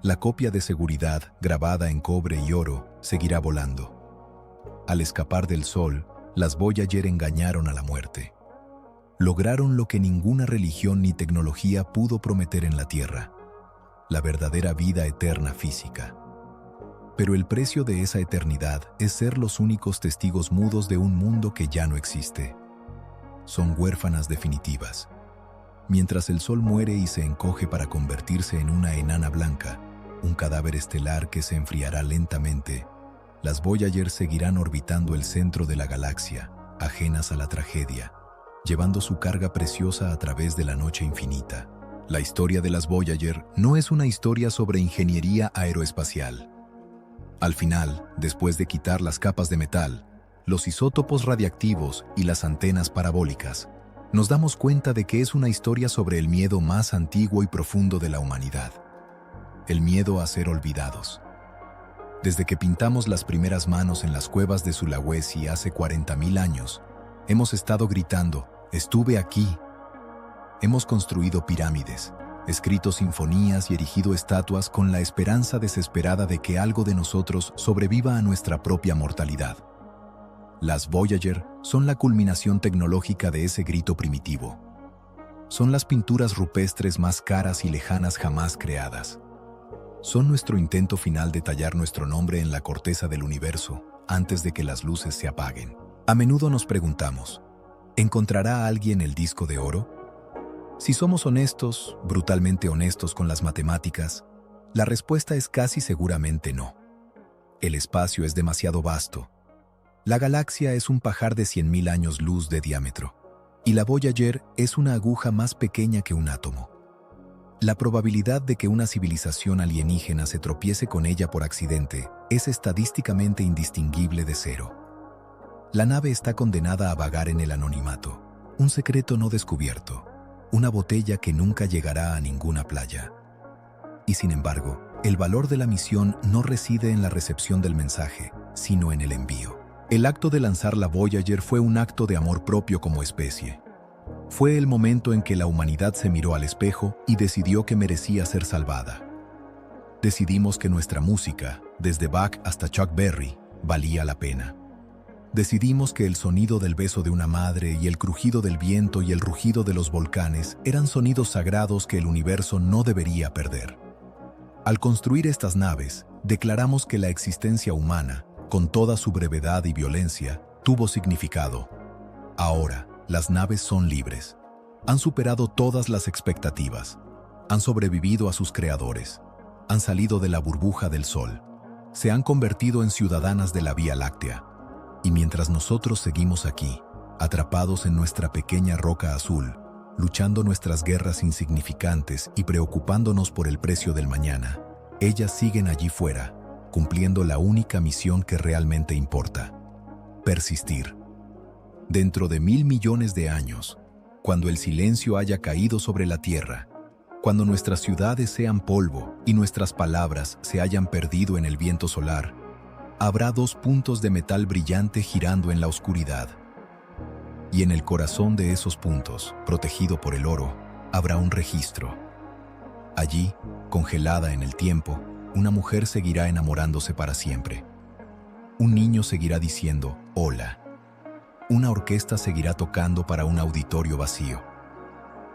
La copia de seguridad, grabada en cobre y oro, seguirá volando. Al escapar del Sol, las Voyager engañaron a la muerte. Lograron lo que ninguna religión ni tecnología pudo prometer en la Tierra, la verdadera vida eterna física. Pero el precio de esa eternidad es ser los únicos testigos mudos de un mundo que ya no existe. Son huérfanas definitivas. Mientras el Sol muere y se encoge para convertirse en una enana blanca, un cadáver estelar que se enfriará lentamente, las Voyager seguirán orbitando el centro de la galaxia, ajenas a la tragedia, llevando su carga preciosa a través de la noche infinita. La historia de las Voyager no es una historia sobre ingeniería aeroespacial. Al final, después de quitar las capas de metal, los isótopos radiactivos y las antenas parabólicas, nos damos cuenta de que es una historia sobre el miedo más antiguo y profundo de la humanidad. el miedo a ser olvidados. Desde que pintamos las primeras manos en las cuevas de Sulawesi hace 40.000 años, hemos estado gritando, «Estuve aquí». Hemos construido pirámides, escrito sinfonías y erigido estatuas con la esperanza desesperada de que algo de nosotros sobreviva a nuestra propia mortalidad. Las Voyager son la culminación tecnológica de ese grito primitivo. Son las pinturas rupestres más caras y lejanas jamás creadas. Son nuestro intento final de tallar nuestro nombre en la corteza del universo antes de que las luces se apaguen. A menudo nos preguntamos, ¿encontrará alguien el disco de oro? Si somos honestos, brutalmente honestos con las matemáticas, la respuesta es casi seguramente no. El espacio es demasiado vasto. La galaxia es un pajar de 100.000 años luz de diámetro, y la Voyager es una aguja más pequeña que un átomo. La probabilidad de que una civilización alienígena se tropiece con ella por accidente es estadísticamente indistinguible de cero. La nave está condenada a vagar en el anonimato, un secreto no descubierto, una botella que nunca llegará a ninguna playa. Y sin embargo, el valor de la misión no reside en la recepción del mensaje, sino en el envío. El acto de lanzar la Voyager fue un acto de amor propio como especie. Fue el momento en que la humanidad se miró al espejo y decidió que merecía ser salvada. Decidimos que nuestra música, desde Bach hasta Chuck Berry, valía la pena. Decidimos que el sonido del beso de una madre y el crujido del viento y el rugido de los volcanes eran sonidos sagrados que el universo no debería perder. Al construir estas naves, declaramos que la existencia humana, con toda su brevedad y violencia, tuvo significado. Ahora, las naves son libres. Han superado todas las expectativas. Han sobrevivido a sus creadores. Han salido de la burbuja del Sol. Se han convertido en ciudadanas de la Vía Láctea. Y mientras nosotros seguimos aquí, atrapados en nuestra pequeña roca azul, luchando nuestras guerras insignificantes y preocupándonos por el precio del mañana, ellas siguen allí fuera, cumpliendo la única misión que realmente importa: persistir. Dentro de 1.000 millones de años, cuando el silencio haya caído sobre la Tierra, cuando nuestras ciudades sean polvo y nuestras palabras se hayan perdido en el viento solar, habrá 2 puntos de metal brillante girando en la oscuridad. Y en el corazón de esos puntos, protegido por el oro, habrá un registro. Allí, congelada en el tiempo, una mujer seguirá enamorándose para siempre. Un niño seguirá diciendo «hola». Una orquesta seguirá tocando para un auditorio vacío.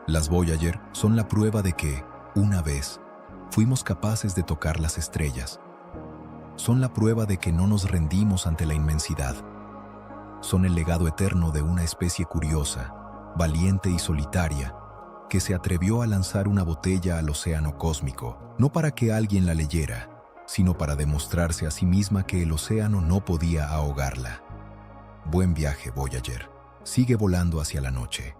Las Voyager son la prueba de que, una vez, fuimos capaces de tocar las estrellas. Son la prueba de que no nos rendimos ante la inmensidad. Son el legado eterno de una especie curiosa, valiente y solitaria, que se atrevió a lanzar una botella al océano cósmico, no para que alguien la leyera, sino para demostrarse a sí misma que el océano no podía ahogarla. Buen viaje, Voyager. Sigue volando hacia la noche.